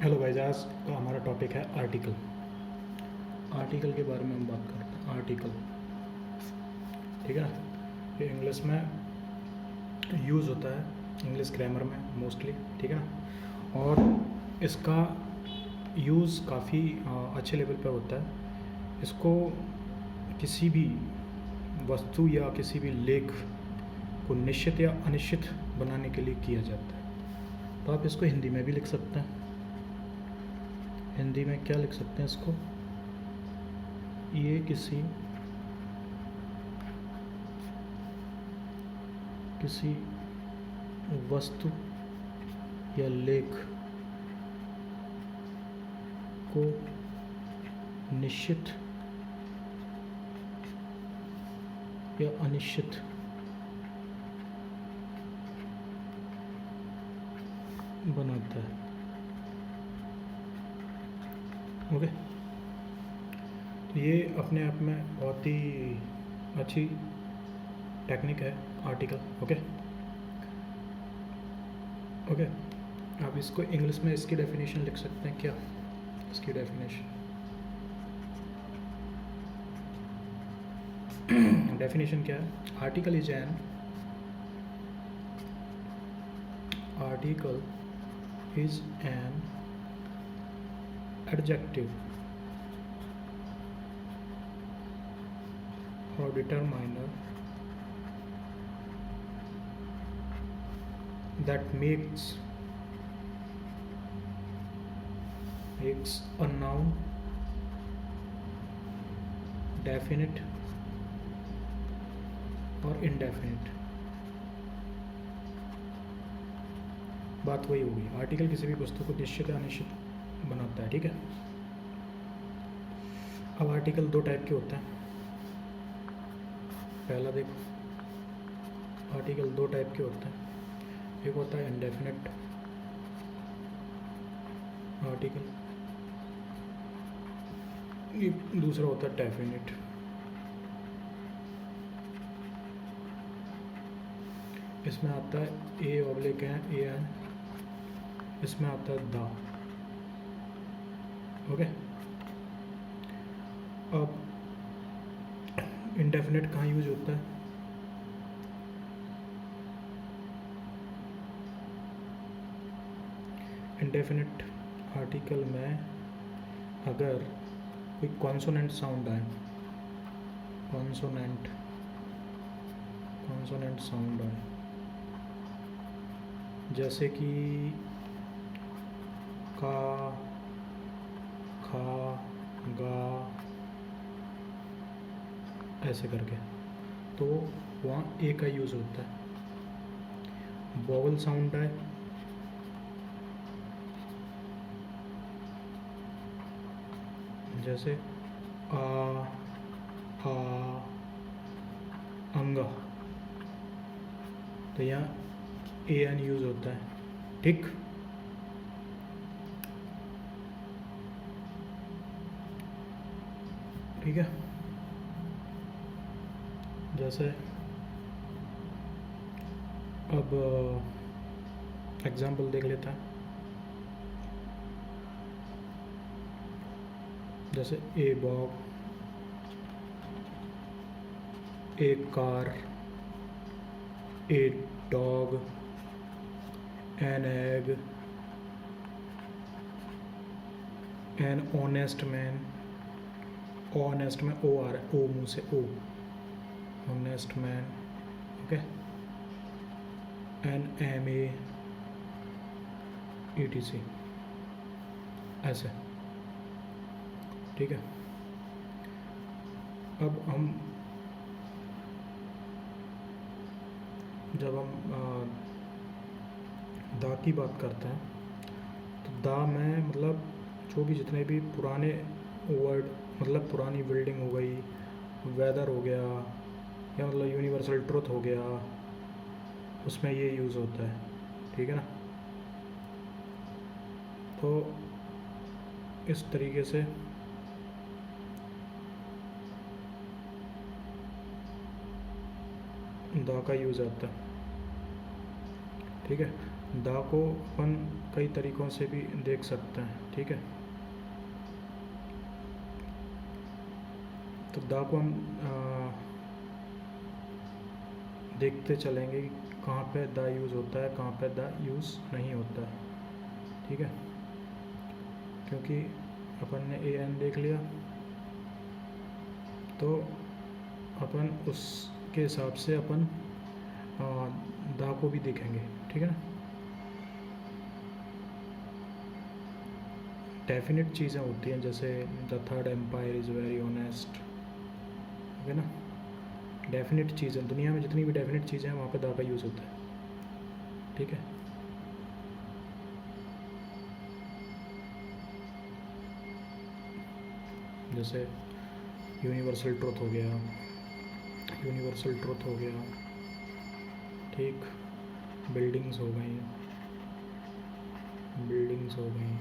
Hello guys, आज का हमारा टॉपिक है आर्टिकल। आर्टिकल के बारे में हम बात करते हैं। आर्टिकल, ठीक है ना। ये इंग्लिश में यूज़ होता है, इंग्लिश ग्रामर में मोस्टली, ठीक है ना। और इसका यूज़ काफ़ी अच्छे लेवल पर होता है। इसको किसी भी वस्तु या किसी भी लेख को निश्चित या अनिश्चित बनाने के लिए किया जाता है। तो आप इसको हिंदी में भी लिख सकते हैं। हिंदी में क्या लिख सकते हैं इसको? ये किसी वस्तु या लेख को निश्चित या अनिश्चित बनाता है। ओके, तो ये अपने आप में बहुत ही अच्छी टेक्निक है आर्टिकल। ओके, आप इसको इंग्लिश में इसकी डेफिनेशन लिख सकते हैं। क्या इसकी डेफिनेशन? डेफिनेशन क्या है? Article is an adjective or determiner that makes a noun definite or indefinite। बात वही होगी, आर्टिकल किसी भी वस्तु को निश्चित या अनिश्चित बनाता है, ठीक है। अब आर्टिकल दो टाइप के होते हैं। पहला देखो, आर्टिकल दो टाइप के होते हैं। एक होता है इंडेफिनिट आर्टिकल, एक दूसरा होता है डेफिनिट। इसमें आता है ए ऑब्लिक ए एन, इसमें आता है द। ओके, अब इंडेफिनिट कहाँ यूज होता है? इंडेफिनिट आर्टिकल में अगर कोई कॉन्सोनेंट साउंड आए, कॉन्सोनेंट साउंड आए, जैसे कि का, खा, गा, ऐसे करके, तो वहाँ ए का यूज़ होता है। वोवल साउंड आए, जैसे आ, अंगा, तो यहाँ ए एन यूज़ होता है, ठीक। ठीक है, जैसे अब एग्जाम्पल देख लेता है। जैसे a bog, a car, a dog, an egg, an honest man. Honest में ओ आ रहा है, ओ मुँह से O, honest man. Okay, N M A E T C, ऐसे, ठीक है। अब हम जब हम दा की बात करते हैं, तो दा में मतलब जो भी जितने भी पुराने वर्ड, मतलब पुरानी बिल्डिंग हो गई, वेदर हो गया, या मतलब यूनिवर्सल ट्रुथ हो गया, उसमें ये यूज़ होता है, ठीक है ना। तो इस तरीके से दा का यूज़ आता है, ठीक है। दा को अपन कई तरीक़ों से भी देख सकते हैं, ठीक है। तो दा को हम देखते चलेंगे कि कहाँ पे दा यूज़ होता है, कहाँ पे दा यूज़ नहीं होता है, ठीक है। क्योंकि अपन ने ए एन देख लिया तो अपन उसके हिसाब से अपन दा को भी देखेंगे, ठीक है ना। डेफिनेट चीज़ें होती हैं जैसे the third empire is very honest, ठीक है ना। डेफिनेट चीज़ें, दुनिया में जितनी भी डेफिनेट चीज़ें हैं वहाँ पे दा का यूज़ होता है, ठीक है। जैसे यूनिवर्सल ट्रुथ हो गया, यूनिवर्सल ट्रुथ हो गया, ठीक। बिल्डिंग्स हो गई, बिल्डिंग्स हो गई,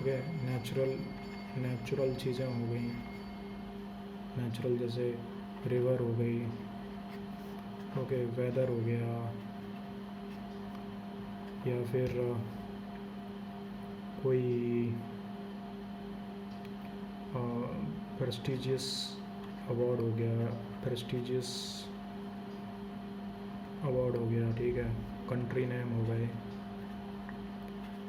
ओके। नेचुरल चीज़ें हो गई, नेचुरल जैसे रिवर हो गई, ओके। वेदर हो गया, या फिर कोई प्रेस्टिजियस अवार्ड हो गया, प्रेस्टिजियस अवार्ड हो गया, ठीक है। कंट्री नेम हो गए,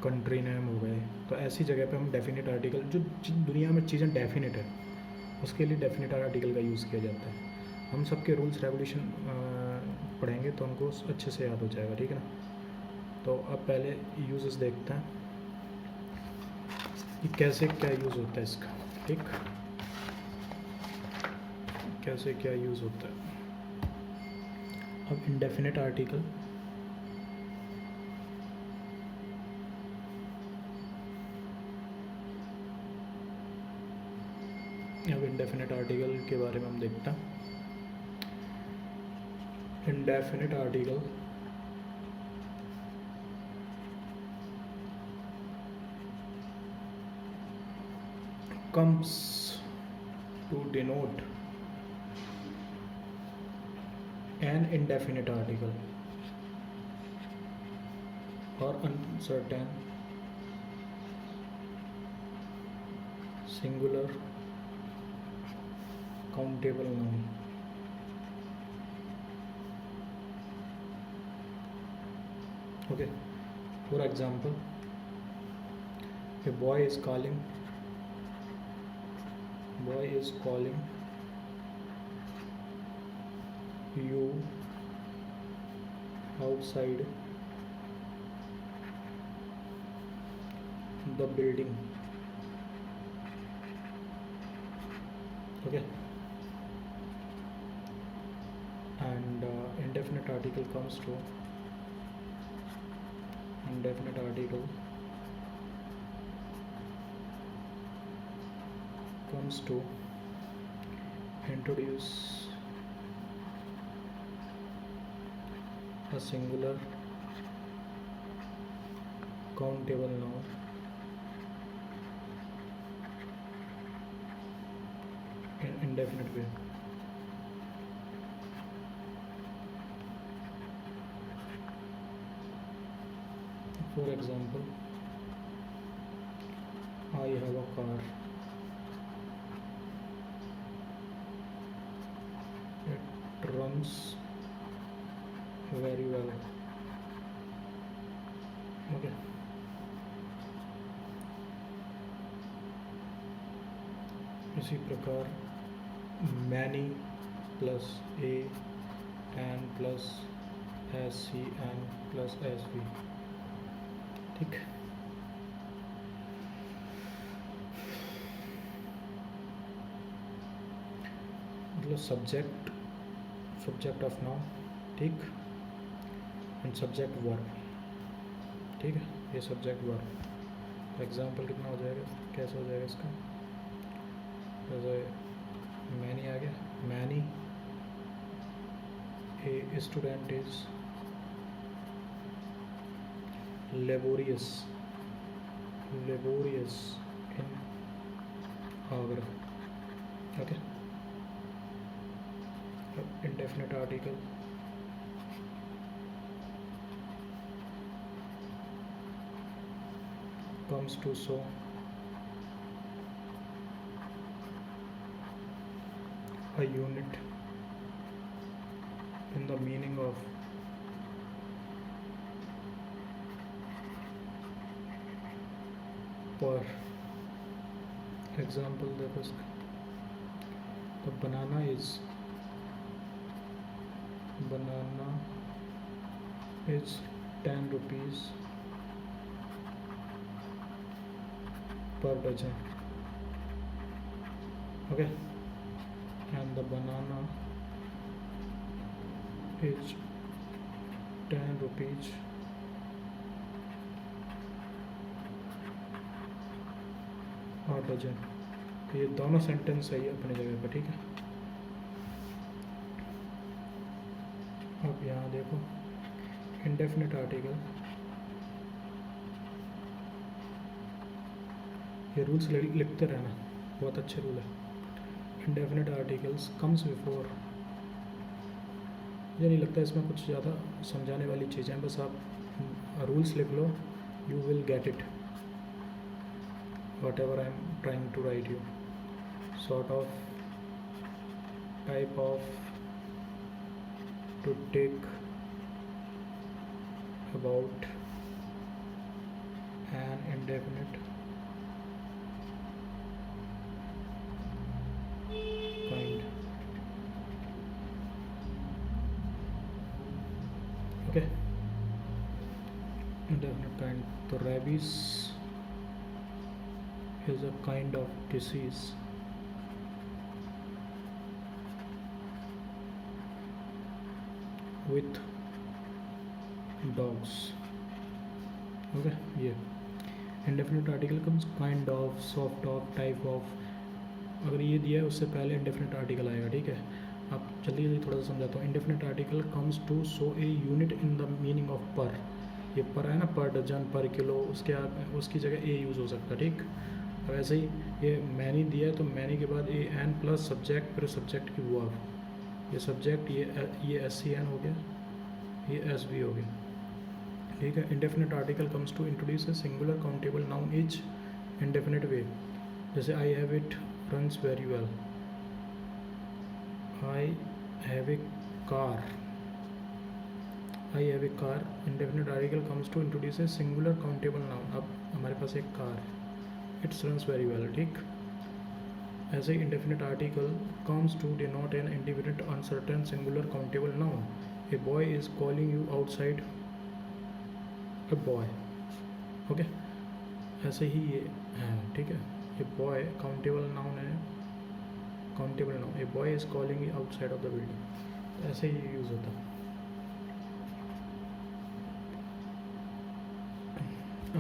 कंट्री नेम हो गए। तो ऐसी जगह पे हम डेफिनेट आर्टिकल, जो दुनिया में चीज़ें डेफिनेट है उसके लिए डेफिनेट आर्टिकल का यूज़ किया जाता है। हम सबके रूल्स रेगुलेशन पढ़ेंगे तो हमको अच्छे से याद हो जाएगा, ठीक है ना। तो अब पहले यूजेस देखते हैं कि कैसे क्या यूज़ होता है इसका, ठीक। कैसे क्या यूज़ होता है। अब इंडेफिनेट आर्टिकल, अब इंडेफिनेट आर्टिकल के बारे में हम देखते हैं। Indefinite article comes to denote an indefinite article or uncertain singular countable noun. Okay, for example, a boy is calling you outside the building, okay. And indefinite article comes to introduce a singular countable noun in indefinite way. For example, I have a car. It runs very well. Okay. इसी प्रकार many plus a and plus sc and plus sv, ठीक। मतलब subject of noun, ठीक, and subject verb, ठीक है। ये subject verb. Example कितना हो जाएगा, कैसे हो जाएगा इसका। जैसे मैनी आ गया, many a student is laborious in Agra, okay. Indefinite article comes to show a unit in the meaning of per. Example देखो इसका, the banana is 10 rupees per dozen. Okay, and the banana is 10 rupees per dozen. तो ये दोनों sentence सही है अपनी जगह पर, ठीक है। अब यहाँ देखो इंडेफिनिट आर्टिकल, ये रूल्स लिखते रहना, बहुत अच्छे रूल है। इंडेफिनिट आर्टिकल्स कम्स बिफोर, मुझे नहीं लगता इसमें कुछ ज़्यादा समझाने वाली चीज़ें हैं, बस आप रूल्स लिख लो, you will get it whatever I am trying to write you. Sort of type of to take about an indefinite kind. Okay, indefinite kind. So rabies is a kind of disease with dogs. Okay, ये indefinite article comes kind of, soft of, type of. अगर ये दिया है उससे पहले indefinite article आएगा, ठीक है। अब जल्दी जल्दी थोड़ा सा समझाता हूँ। Indefinite article comes to show a unit in the meaning of per. ये पर है ना, पर डजन, पर किलो, उसकी जगह ए यूज़ हो सकता है, ठीक। अब ऐसे ही ये मैनी दिया है तो मैनी के बाद ए एन प्लस सब्जेक्ट, फिर सब्जेक्ट की वर्ब, ये सब्जेक्ट, ये एस सी एन हो गया, ये एस बी हो गया, ठीक है। Indefinite article comes to introduce a singular countable noun is indefinite way. जैसे I have it runs very well, I have a car, I have a car. Indefinite article comes to introduce a singular countable noun. अब हमारे पास एक car, it's runs very well, ठीक। ऐसे indefinite article comes to denote an indefinite, uncertain, singular, countable noun. A boy is calling you outside. A boy. Okay, ऐसे ही ये है, ठीक है। ये बॉय काउंटेबल नाउन है, countable noun. A boy is calling you outside of the building, ऐसे ही use होता है।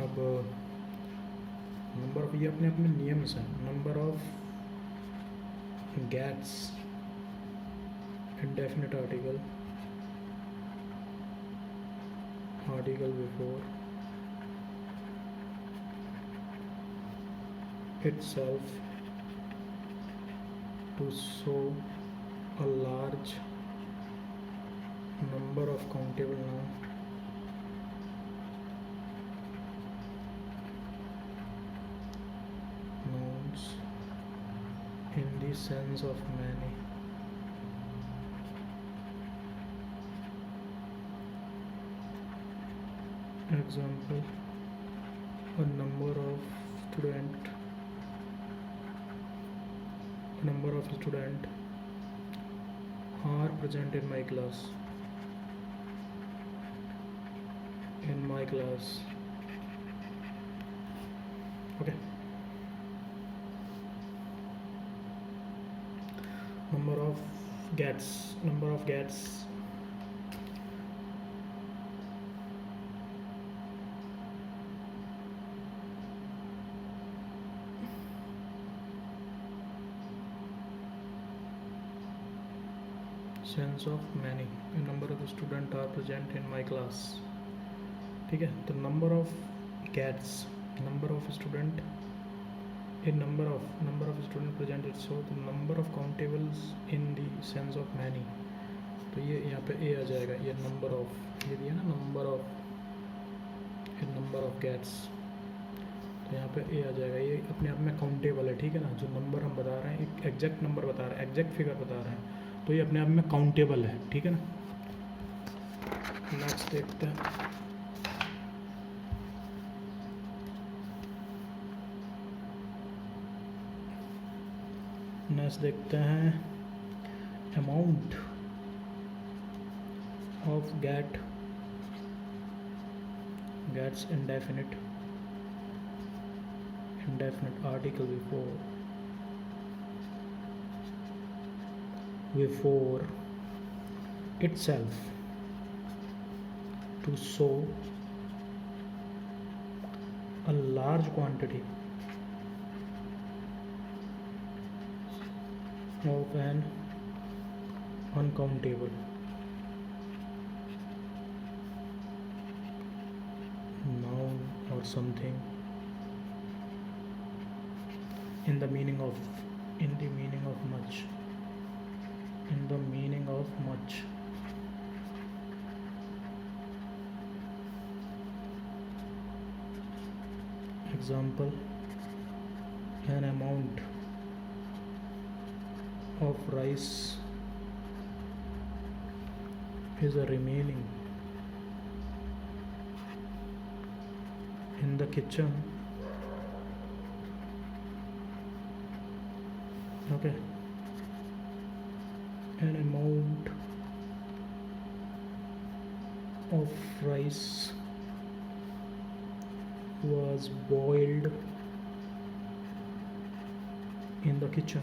अब नंबर ऑफ, ये अपने अपने नियम्स हैं। Number of gets indefinite article before itself to show a large number of countable nouns in the sense of many. Example, a number of student are present in my class. Okay. Number of gets, sense of many. A number of students are present in my class, ठीक है। तो number of gets, number of student, a number of student presented, so the number of countables in the sense of many। तो ये यहाँ पे a आ जाएगा, ये number of, ये दिया ना, number of, a number of gets, तो पे ए आ जाएगा, ये अपने आप में काउंटेबल है, ठीक है ना। जो नंबर हम बता रहे हैं एक एग्जैक्ट नंबर बता रहे हैं, एग्जैक्ट फिगर बता रहे हैं, तो ये अपने आप में काउंटेबल है, ठीक है ना। नेक्स्ट देखते हैं। नेक्स्ट देखते हैं amount of gets indefinite article before itself to show a large quantity of an uncountable noun or something in the meaning of much. Example, an amount of rice is remaining in the kitchen. Okay, an amount of rice was boiled in the kitchen.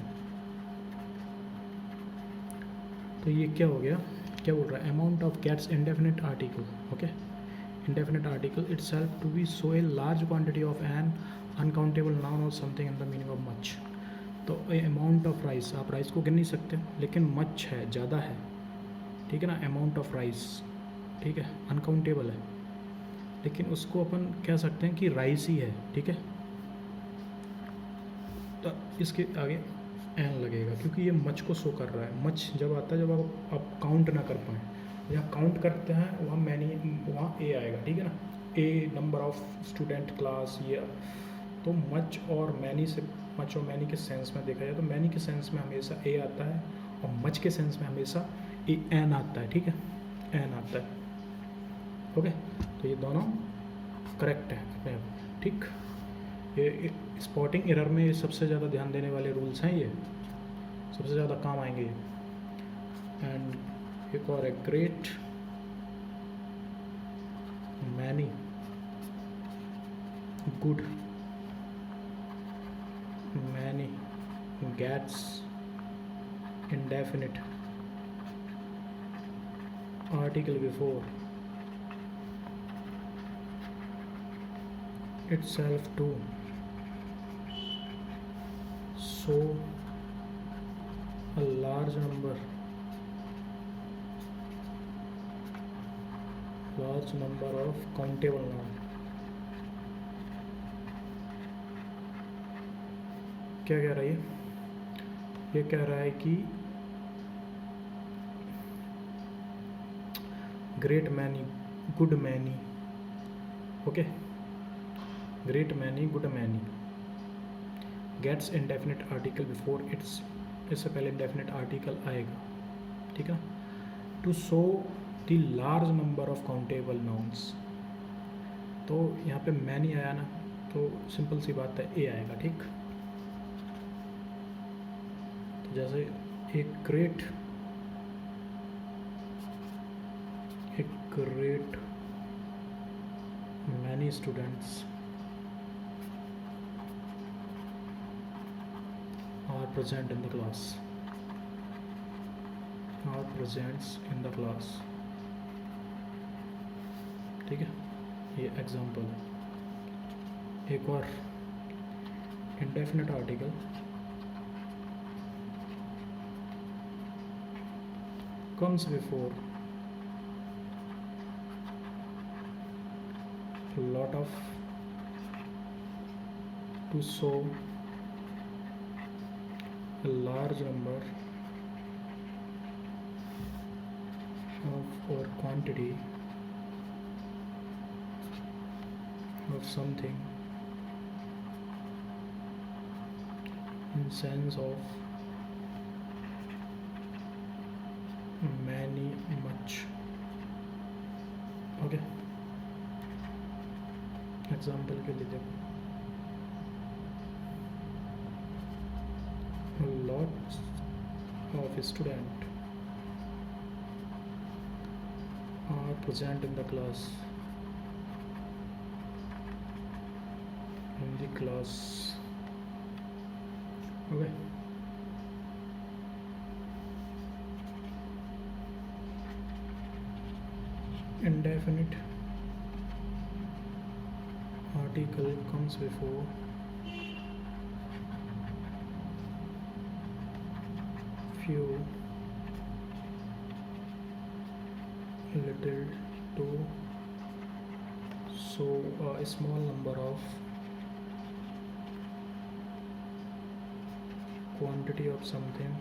तो ये क्या हो गया, क्या बोल रहा है, amount of gets indefinite article, okay, indefinite article itself to be so a large quantity of an uncountable noun और something in the meaning of much. तो अमाउंट ऑफ राइस, आप राइस को गिन नहीं सकते, लेकिन मच है, ज़्यादा है, ठीक है ना। अमाउंट ऑफ राइस, ठीक है, अनकाउंटेबल है, लेकिन उसको अपन कह सकते हैं कि राइस ही है, ठीक है। तो इसके आगे एन लगेगा, क्योंकि ये मच को शो कर रहा है। मच जब आता है जब आप काउंट ना कर पाएँ, जहाँ काउंट करते हैं वहाँ वहाँ ए आएगा, ठीक है ना। ए नंबर ऑफ स्टूडेंट क्लास, ये तो मच और मैनी के सेंस में देखा जाए तो मैनी के सेंस में हमेशा ए आता है और मच के सेंस में हमेशा एन आता है, ठीक है, एन आता है, ओके। तो ये दोनों करेक्ट है अपने आप, ठीक। ये स्पॉटिंग एरर में सबसे ज़्यादा ध्यान देने वाले रूल्स हैं, ये सबसे ज़्यादा काम आएंगे ये। एंड एक और है great many good many gets indefinite article before itself to show a large number of countable noun। क्या कह रहा है ये कह रहा है कि great many good many, okay, great many good many gets indefinite article before it's, इससे पहले इंडेफिनिट आर्टिकल आएगा, ठीक है। To show the large number of countable nouns, तो यहाँ पे मैनी आया ना, तो सिंपल सी बात है ए आएगा, ठीक। जैसे एक great many students are present in the class, ठीक है, ये एग्जाम्पल है। एक और indefinite article comes before a lot of to show a large number of or quantity of something sense of many much. Okay, example के लिए देखो, lots of students are present in the class. Okay. Indefinite article comes before few, little to, so a small number of, quantity of something,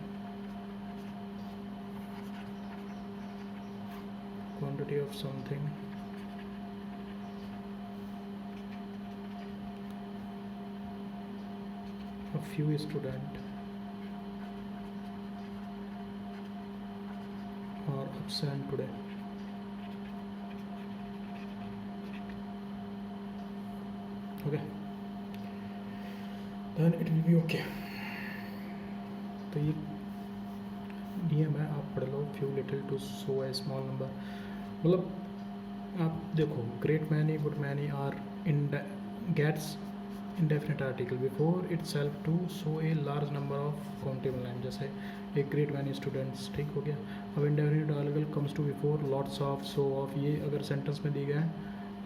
a few students are absent today. Okay, then it will be okay. तो ये नियम है, आप पढ़ लो. Few little to so a small number, मतलब आप देखो, great many, good many are gets indefinite article before itself to so a large number of countable name. जैसे एक ग्रेट मैनी स्टूडेंट्स, ठीक हो गया. अब indefinite article comes to before lots of, so of. ये अगर sentence में दी गए हैं,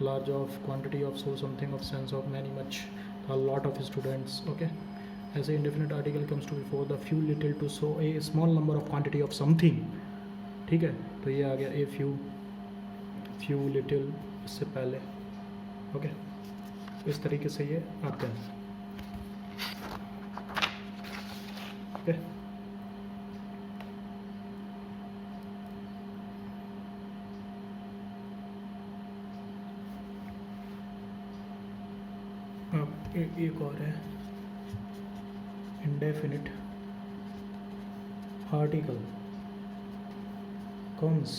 large of, quantity of, so something of, sense of, many much, lot of students. Okay, ऐसे indefinite article comes to before the few little to so a small number of quantity of something. ठीक है, तो ये आ गया a few little इससे पहले. Okay, इस तरीके से ये आते हैं. ओके, अब एक और है indefinite article comes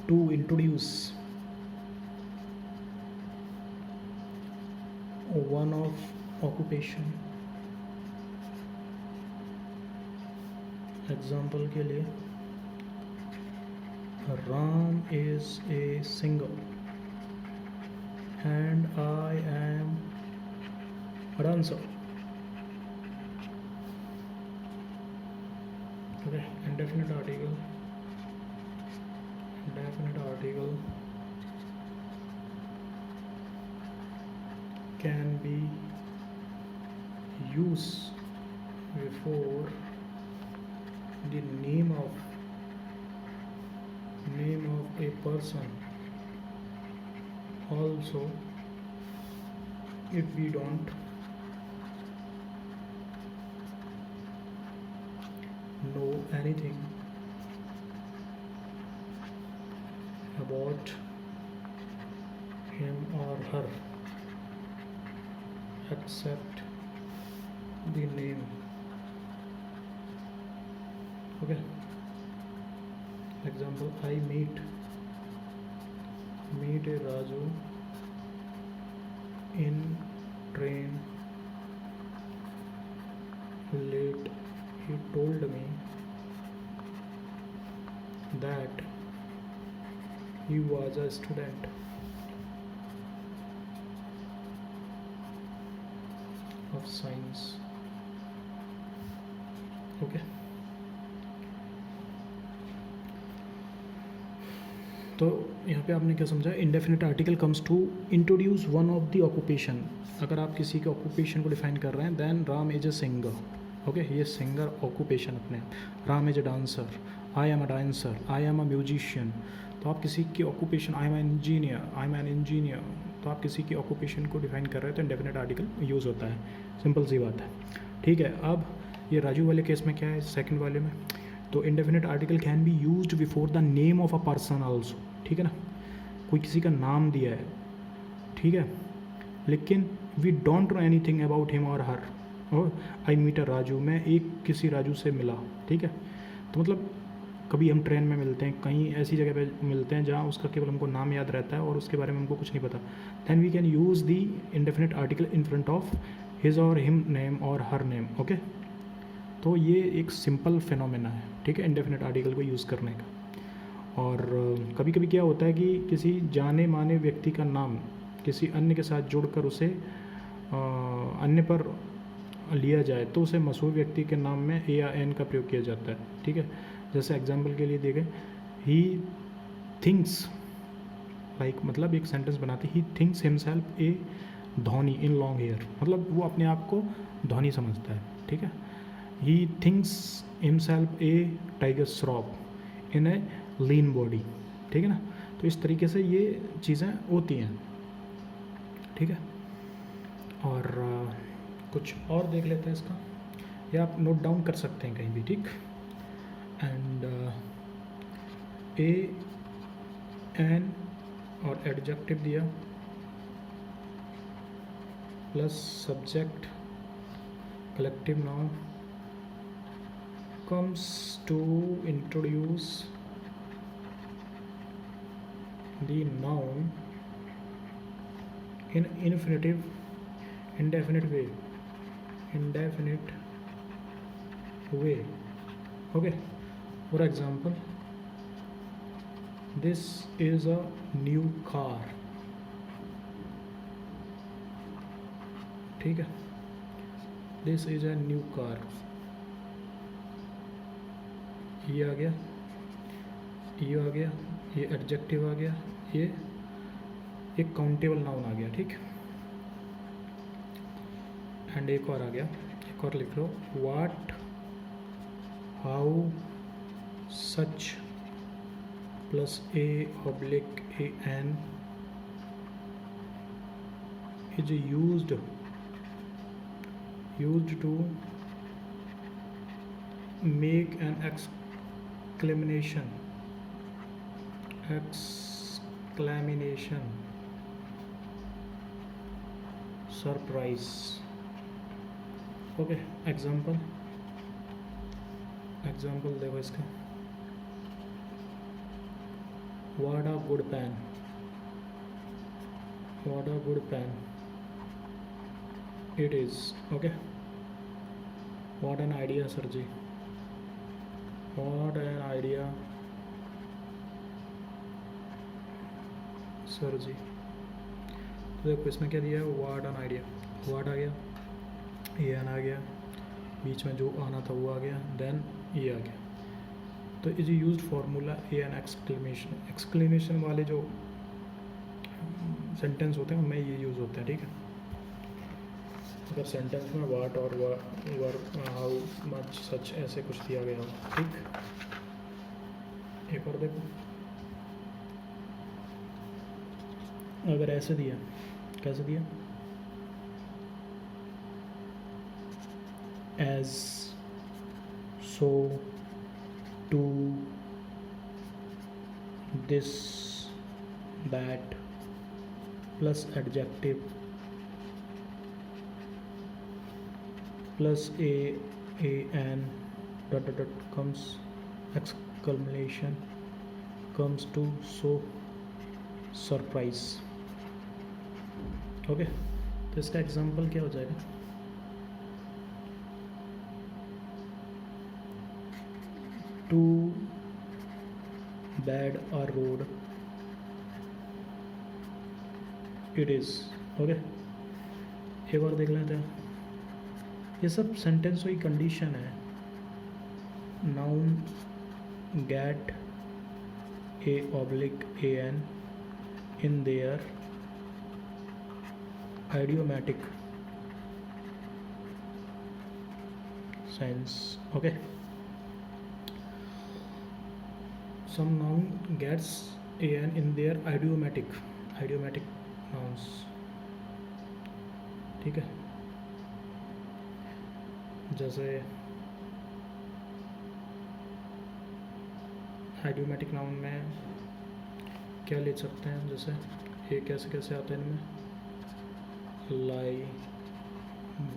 to introduce one of occupation. Example के लिए, Ram is a singer and I am a dancer. Okay, indefinite article can be used before the name of a person also if we don't know anything about him or her except the name. Okay, example, I meet a Raju in train late. He told me that he was a student of science. Okay, तो यहाँ पे आपने क्या समझा? Indefinite article comes to introduce one of the occupation. अगर आप किसी के ऑक्यूपेशन को डिफाइन कर रहे हैं, then Ram is a singer. Okay, ये सिंगर ऑक्यूपेशन अपने. Ram is a dancer, I am a dancer, I am a musician. तो आप किसी की occupation, I am an engineer, तो आप किसी की ऑक्यूपेशन को डिफाइन कर रहे हैं तो इंडेफिनिट आर्टिकल यूज़ होता है. सिंपल सी बात है. ठीक है, अब ये राजू वाले केस में क्या है, सेकंड वाले में, तो indefinite article can be used before the name of a person also. ठीक है ना, कोई किसी का नाम दिया है, ठीक है, लेकिन we don't know anything about him or her. और आई मीट अ राजू, मैं एक किसी राजू से मिला, ठीक है। तो मतलब कभी हम ट्रेन में मिलते हैं, कहीं ऐसी जगह पे मिलते हैं जहाँ उसका केवल हमको नाम याद रहता है और उसके बारे में हमको कुछ नहीं पता, then we can use the indefinite article in front of his or him name or her name, okay. तो ये एक सिंपल फिनोमेना है, ठीक है, इंडेफिनिट आर्टिकल को यूज़ करने का। और कभी कभी क्या होता है कि किसी जाने माने व्यक्ति का नाम किसी अन्य के साथ जुड़कर उसे अन्य पर लिया जाए तो उसे मशहूर व्यक्ति के नाम में ए या एन का प्रयोग किया जाता है, ठीक है। जैसे एग्जाम्पल के लिए देखें, ही थिंक्स लाइक, मतलब एक सेंटेंस बनाते, he thinks himself a Dhoni in long hair, मतलब वो अपने आप को धोनी समझता है, ठीक है। ही थिंक्स हिमसेल्फ ए टाइगर श्रॉफ इन ए लीन बॉडी, ठीक है ना। तो इस तरीके से ये चीज़ें होती हैं, ठीक है। और कुछ और देख लेते हैं इसका, या आप नोट डाउन कर सकते हैं कहीं भी, ठीक। एंड ए एन और एडजेक्टिव दिया plus subject collective noun comes to introduce the noun in indefinite way, okay. For example, this is a new car, ठीक है, this is a new car, ये आ गया, ये आ गया, ये एडजेक्टिव आ गया, ये एक काउंटेबल नाउन आ गया, ठीक। एंड एक और आ गया, एक और लिख लो, what, how, such plus a oblique a an is used to make an exclamation surprise, okay. Example देखो इसका, what a good pen it is, okay। what an idea sir ji, what an idea sir ji. तो देखो इसमें क्या दिया है, what an idea, what आ गया, ये एन आ गया, बीच में जो आना था वो आ गया, देन ये आ गया। तो is used formula A an exclamation वाले जो सेंटेंस होते हैं उनमें ये यूज़ होते हैं, ठीक है। अगर सेंटेंस में वाट और वर हाउ मच सच ऐसे कुछ दिया गया हो, ठीक। एक और देखो, अगर ऐसे दिया, कैसे दिया, as, so, too, this, that plus adjective plus a an dot dot dot comes exclamation comes to show surprise, okay. तो इसका एग्जाम्पल क्या हो जाएगा, too bad a road it is, ओके। एक बार देख लेते हैं, ये सब सेंटेंस हुई कंडीशन है, noun get a oblique a an in there idiomatic sense, okay। some noun gets an in their idiomatic nouns, ठीक है। जैसे आइडियोमेटिक नाउन में क्या ले सकते हैं, जैसे ये कैसे आते हैं इनमें, lie,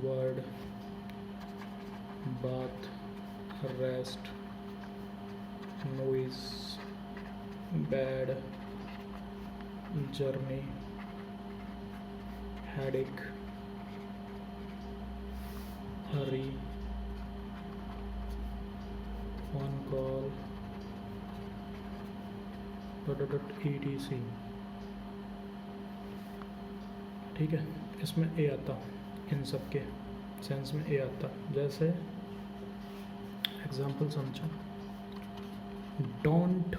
word, bath, rest, noise, bad, journey, headache, hurry, on call, etc। ठीक है, इसमें ए आता, इन सब के सेंस में ए आता। जैसे एग्जांपल समझो, डोंट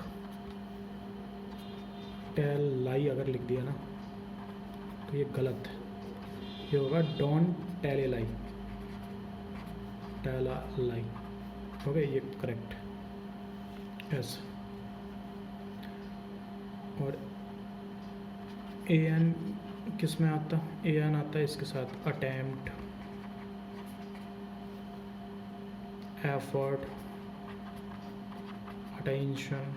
टेल लाई अगर लिख दिया ना तो ये गलत है, ये होगा don't tell a lie, tell a lie, okay, ये करेक्ट यस। और ए एन किस में आता, ए एन आता है इसके साथ, attempt, effort, attention,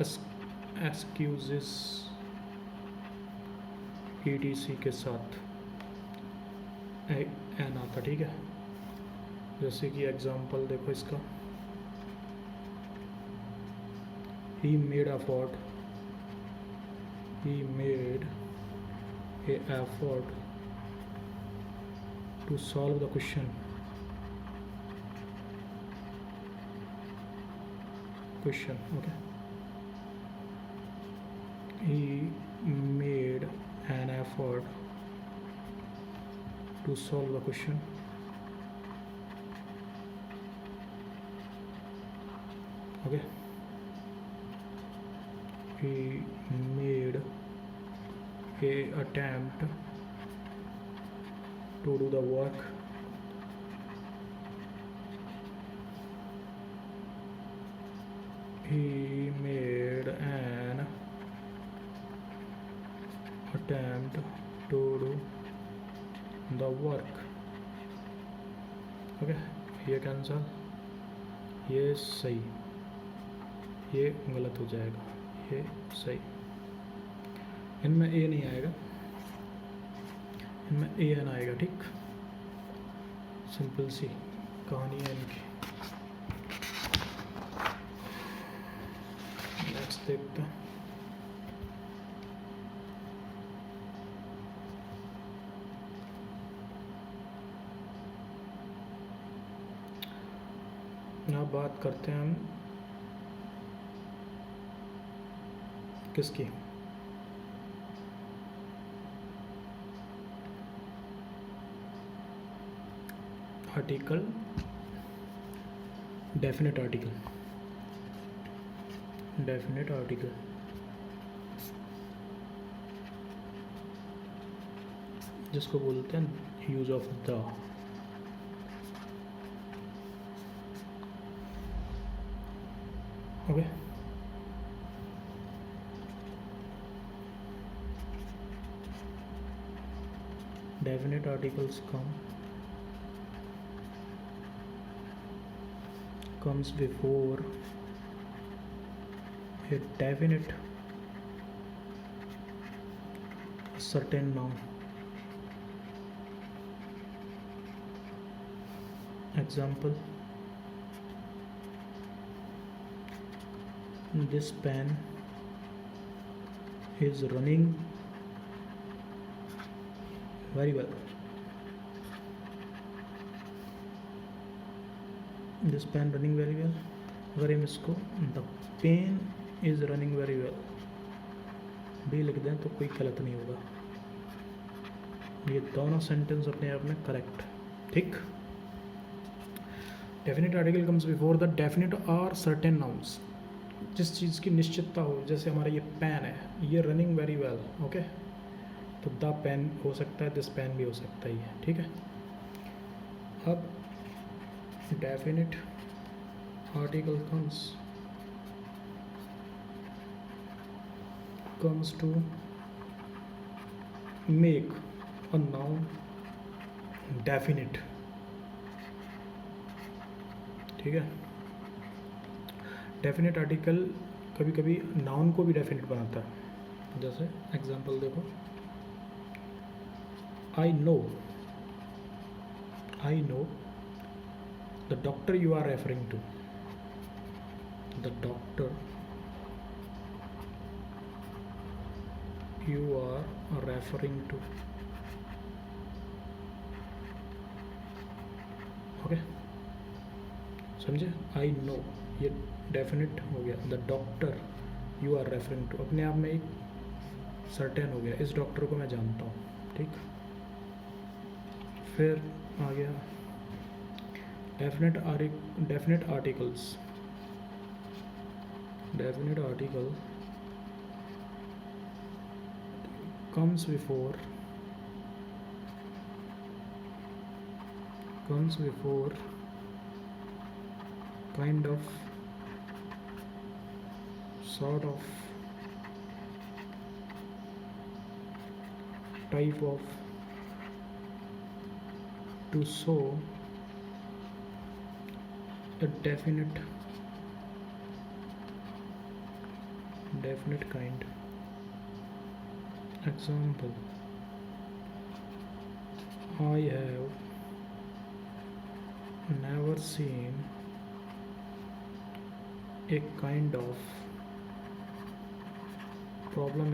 excuses, etc के साथ एन आता। ठीक है, जैसे कि एग्जांपल देखो इसका, he made effort, he made a effort to solve the question, okay, he made an effort to solve the question, okay, he made a attempt to do the work, he made an attempt to do the work, okay. ये cancel, ये सही, ये गलत हो जाएगा, ये सही। इनमें ए नहीं आएगा, इनमें ए एन आएगा। ठीक, सिंपल सी कहानी है इनकी। नेक्स्ट देखते हैं। अब बात करते हैं हम किसकी, article, definite article, definite article. जिसको बोलते हैं use of the. Okay, definite articles comes before a definite certain noun. Example, this pen is running very well. This pen running very well, अगर हम इसको the pen is running very well भी लिख दें तो कोई गलत नहीं होगा। ये दोनों सेंटेंस अपने आप में करेक्ट। ठीक, definite article comes before the definite और सर्टेन नाउन्स। जिस चीज़ की निश्चितता हो, जैसे हमारा ये पेन है, ये रनिंग वेरी वेल, ओके, तो द पेन हो सकता है, दिस पेन भी हो सकता ही है। ठीक है, अब definite article comes to make a noun definite। ठीक है, डेफिनेट आर्टिकल कभी कभी नाउन को भी डेफिनेट बनाता है। जैसे एग्जांपल देखो, I know I know the doctor you are referring to. The doctor you are referring to. Okay समझे? आई नो ये डेफिनेट हो गया. The doctor you are referring to अपने आप में एक सर्टेन हो गया, इस डॉक्टर को मैं जानता हूँ. ठीक, फिर आ गया definite articles. Definite article comes before kind of, sort of, type of, to show a definite kind. Example, I have never seen a kind of problem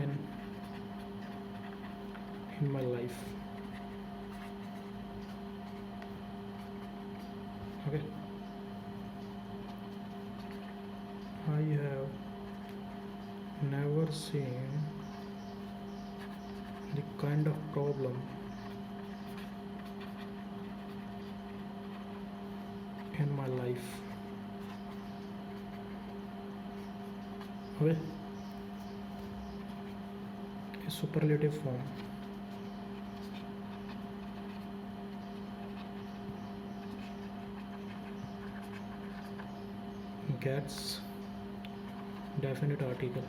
in my life. Okay, I have never seen the kind of problem in my life. Okay, a superlative form. Gets definite article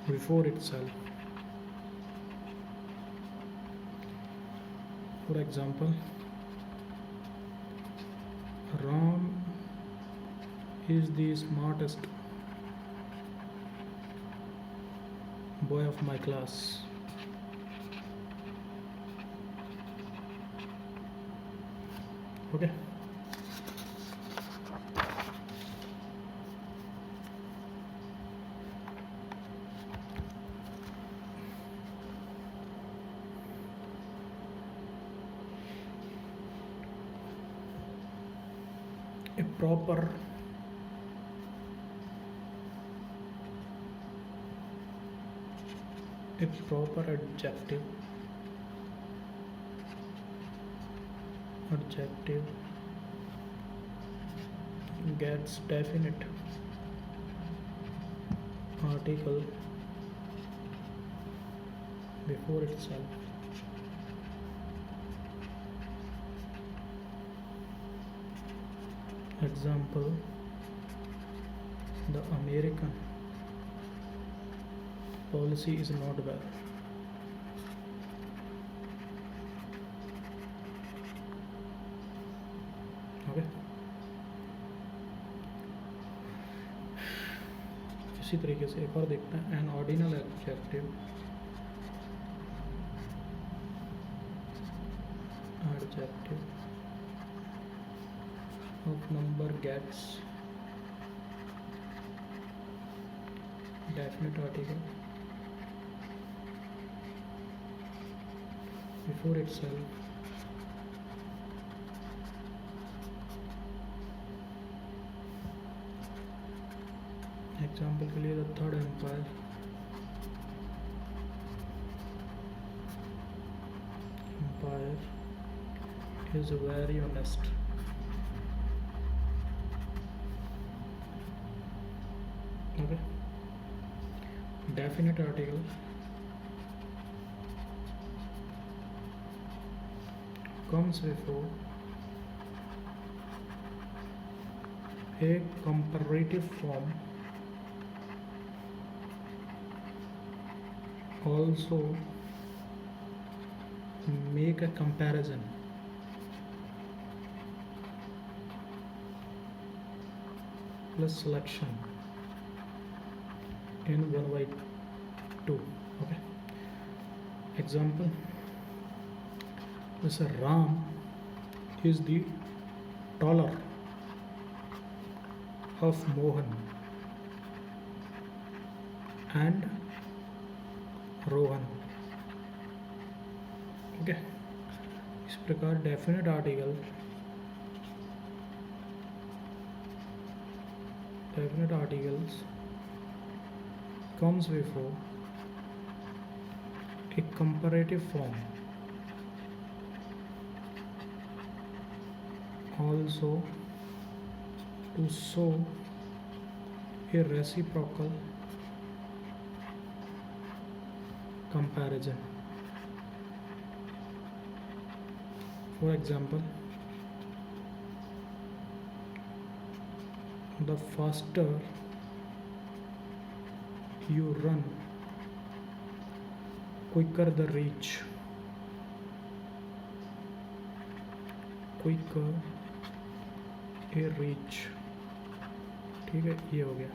before itself. For example, Ram is the smartest boy of my class. Okay, a proper adjective gets definite article before itself. Example, the American policy is not well. Okay, इसी तरीके से एक और देखते हैं. N ordinal adjective of number gets definite article before itself. Example के लिए the third empire is very honest. Okay, definite article comes before a comparative form, also make a comparison, plus selection in 1/2. Okay, example, जैसे Ram is the taller of Mohan and Rohan. Okay, इस प्रकार definite articles comes before a comparative form, also to show a reciprocal comparison. For example, the faster you run, quicker the reach, quicker a reach। ठीक है, ये हो गया।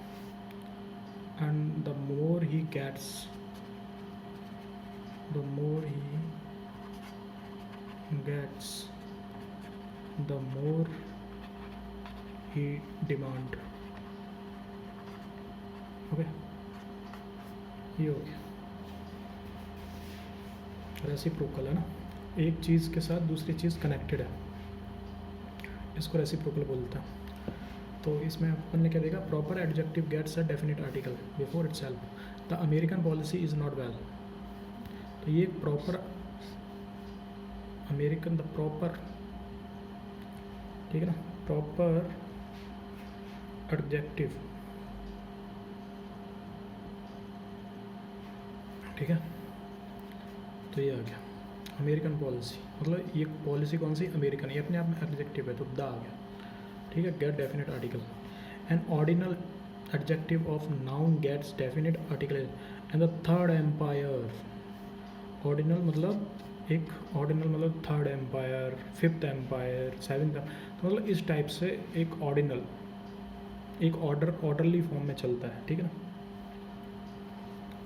and the more he gets, the more he demand। Okay, ये हो गया। Reciprocal है ना, एक चीज़ के साथ दूसरी चीज़ कनेक्टेड है, इसको रेसिप्रोकल बोलता है। तो इसमें अपन ने क्या देखा, proper adjective gets a definite article before itself. The American policy is not well. तो ये प्रॉपर अमेरिकन, द प्रॉपर, ठीक है ना, प्रॉपर एडजेक्टिव, ठीक है। तो ये आ गया अमेरिकन पॉलिसी, मतलब ये पॉलिसी कौन सी, अमेरिकन, ये अपने आप में एडजेक्टिव है तो द आ गया, ठीक है। Get definite article. An ordinal adjective of noun gets definite article and the third empire. Ordinal मतलब एक, ऑर्डिनल मतलब third empire, fifth empire, seventh, तो मतलब इस टाइप से एक ऑर्डिनल, एक ऑर्डरली फॉर्म में चलता है, ठीक है ना।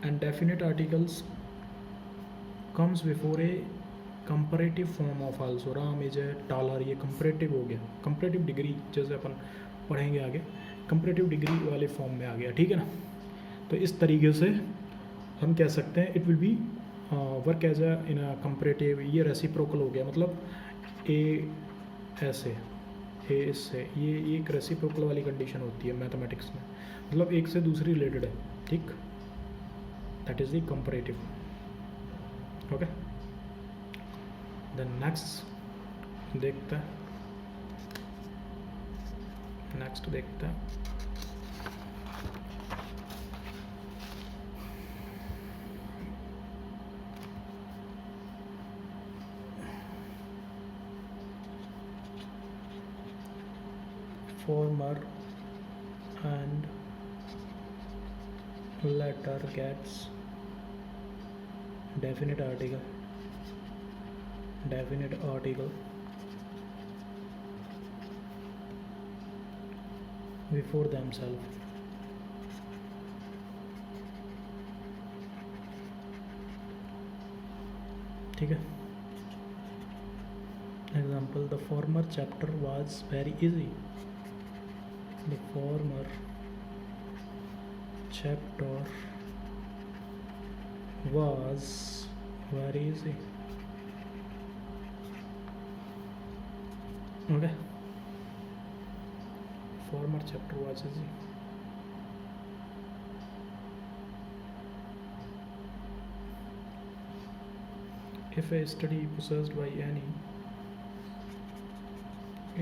And definite articles comes before A comparative form of also. Ram is A taller, ये कंपैरेटिव हो गया, कंपैरेटिव डिग्री जैसे अपन पढ़ेंगे आगे, कंपैरेटिव डिग्री वाले फॉर्म में आ गया, ठीक है ना। तो इस तरीके से हम कह सकते हैं it will be work as a in a comparative. ये रेसिप्रोकल हो गया, मतलब ए ऐसे, ए इससे, ये एक रेसिप्रोकल वाली कंडीशन होती है मैथमेटिक्स में, मतलब एक से दूसरी रिलेटेड है, ठीक। That is the comparative. Okay, then next देखते हैं, former and later gets definite article before themselves, ठीक है। Example, the former chapter was very easy. The former chapter was very easy। Okay, former chapter was easy। If a study possessed by any,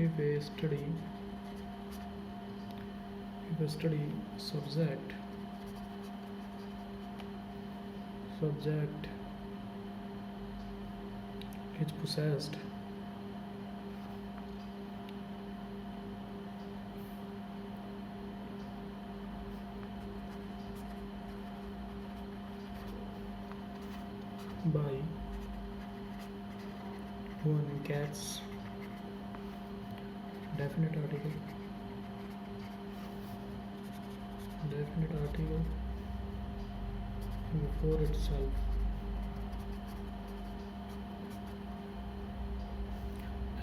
if a study subject is possessed by one gets definite article before itself।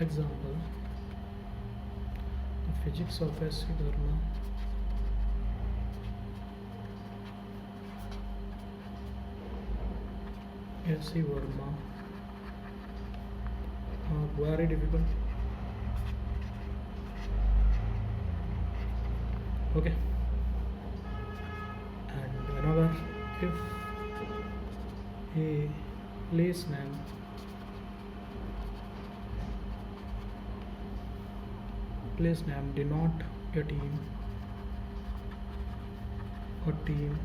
Example: the physics of S. C. Verma. S. C. Verma are very difficult. Okay. And another, if a place name denote a team or team,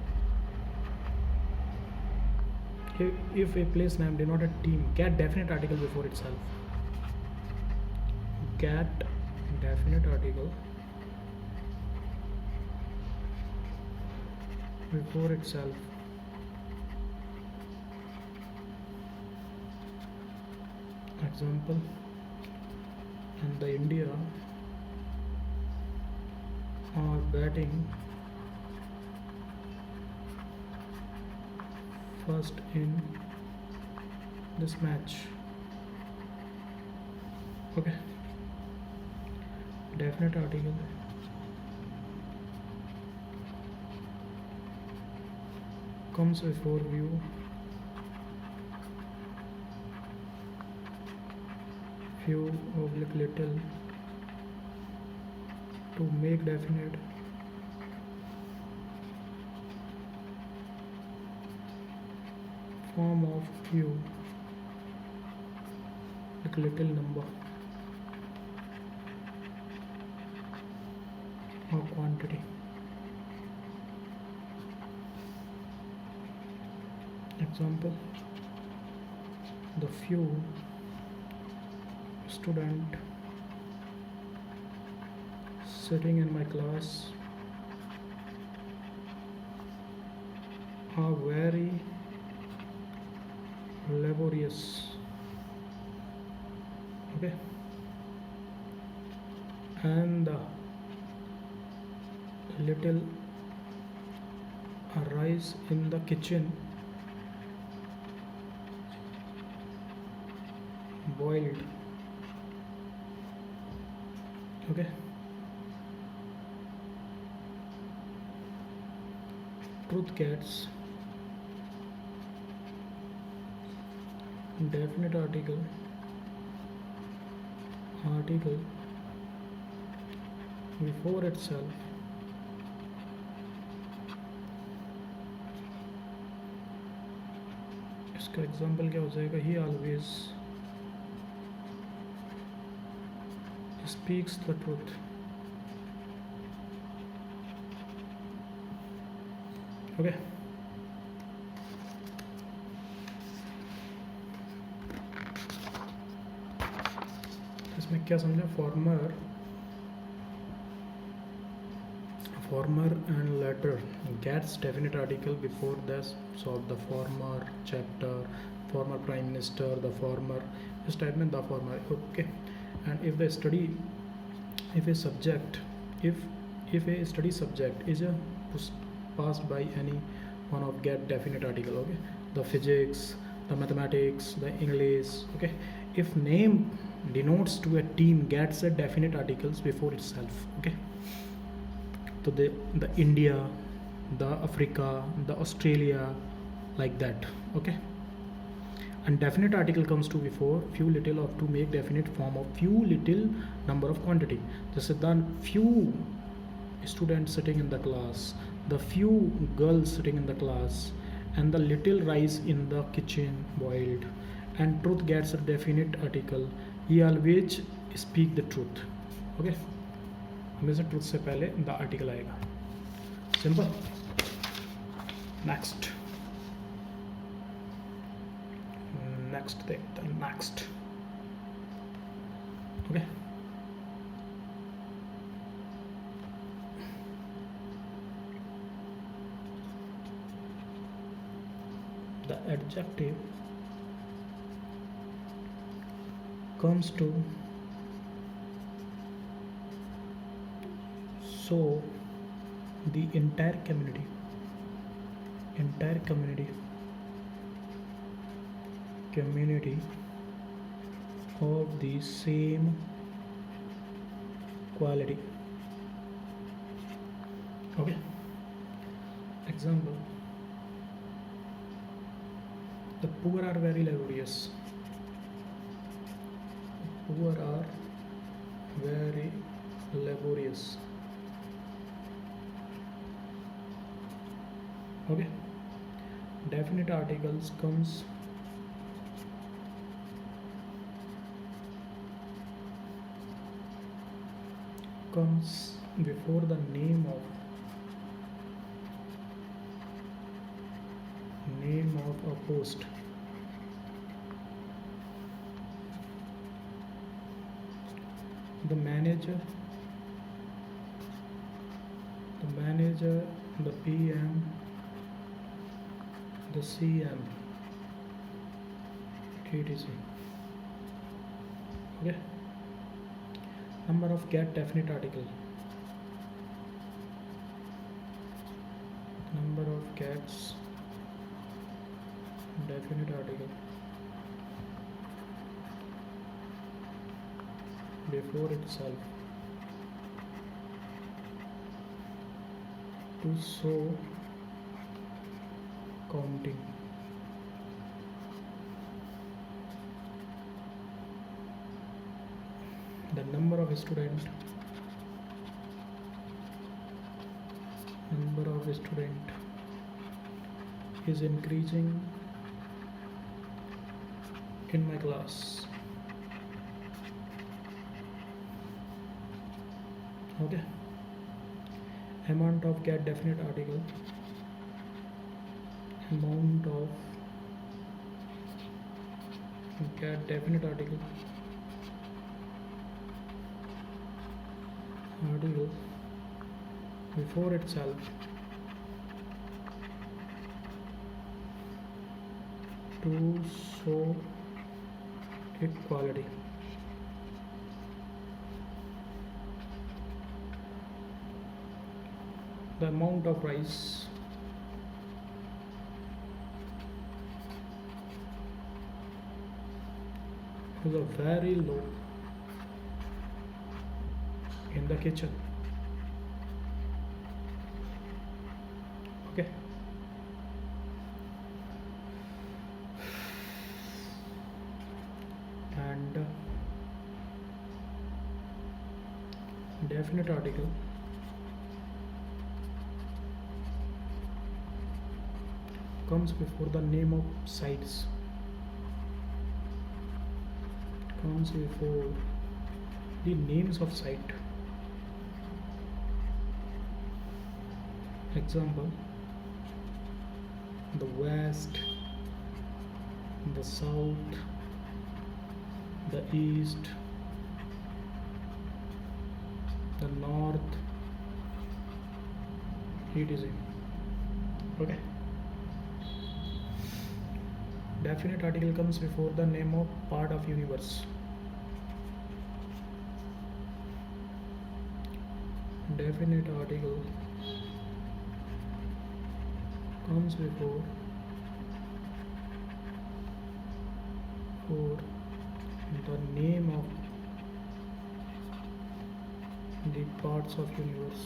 if a place name denote a team, get definite article before itself. Get definite article before itself. Example: and the India are batting first in this match. Okay. Definite article comes before view, few oblique little, to make definite, form of few like little number or quantity. Example: the few student sitting in my class are very laborious. Okay. And the little rice in the kitchen boiled. Okay. Truth gets definite article before itself. इसका example क्या हो जाएगा? He always speaks the truth. Okay. इसमें क्या समझा? Former and later gets definite article before this. So the former chapter, former prime minister, the former, इस type में the former. Okay. And if a study subject is passed by any one of get definite article. Okay. The physics, the mathematics, the English. Okay. If name denotes to a team, gets a definite articles before itself. Okay. So the India, the Africa, the Australia, like that. Okay. And definite article comes to before few little of to make definite form of few little number of quantity. This is the few students sitting in the class, the few girls sitting in the class, and the little rice in the kitchen boiled. And truth gets a definite article. He always speak the truth. Okay. हमेशा truth से पहले the article आएगा. Simple. Next देखते हैं. Next. Okay. The adjective comes to so the entire community of the same quality. Okay, example: the poor are very laborious. The poor are very laborious. Okay, definite articles comes before the name of a post. The manager, the PM, the CM, etc. Okay. Number of get definite article. Number of gets definite article before itself to show counting. The number of student is increasing in my class. Okay. Amount of get definite article. Amount of get definite article before itself to show equality. The amount of price is very low in the kitchen. Okay. And definite article comes before the name of sites. Comes before the names of site. Example: the west, the south, the east, the north, etc. Okay. Definite article comes before the name of part of universe. Definite article comes before the name of the parts of universe.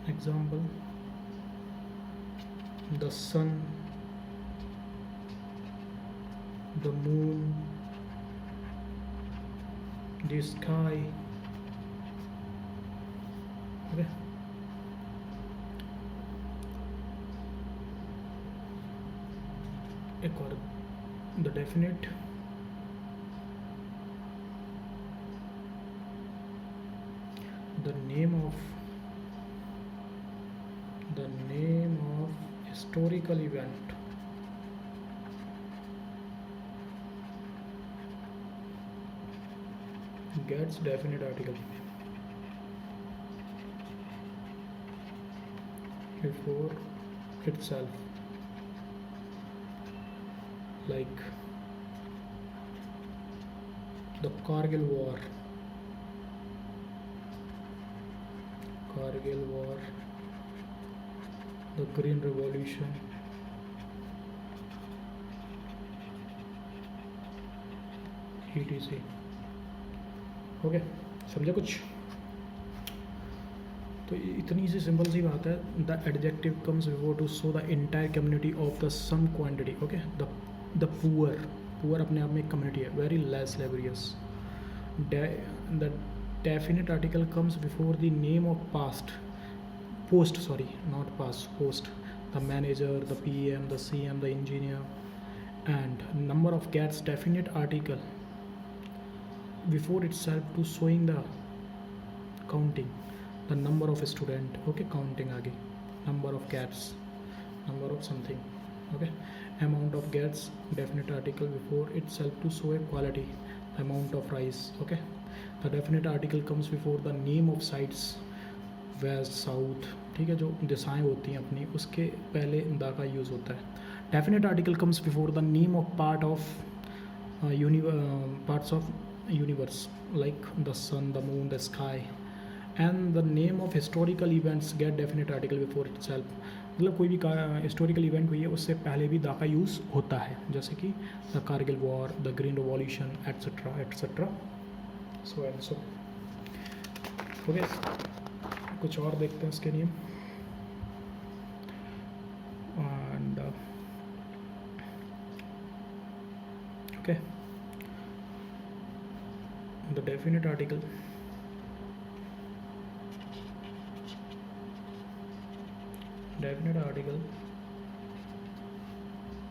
Example: the sun, the moon, the sky. Okay. The definite the name of historical event. Gets definite article before itself, like the Kargil War. the green revolution, etc. Okay, समझे कुछ? तो इतनी सी simple सी बात है. The adjective comes before to show the entire community of the some quantity. Okay, the poor अपने आप में एक कम्युनिटी है. Very less laborious. The definite article comes before the name of post, sorry, not past, post, the manager, the PM, the CM, the engineer. And number of cats, definite article before itself to showing the counting the number of student. Okay, counting आगे, number of cats, number of something. Okay, amount of cats, definite article before itself to show a quality, amount of rice. Okay, the definite article comes before the name of sites, west south. ठीक है, जो दिशाएं होती हैं अपनी, उसके पहले the का यूज़ होता है. Definite article comes before the name of parts of universe, like the sun, the moon, the sky. And the name of historical events get definite article before itself. मतलब कोई भी हिस्टोरिकल इवेंट हुई है उससे पहले भी द का use होता है, जैसे कि the Kargil war, the green revolution, etcetera etcetera, so and so. Okay, कुछ और देखते हैं इसके नियम. And okay, the definite article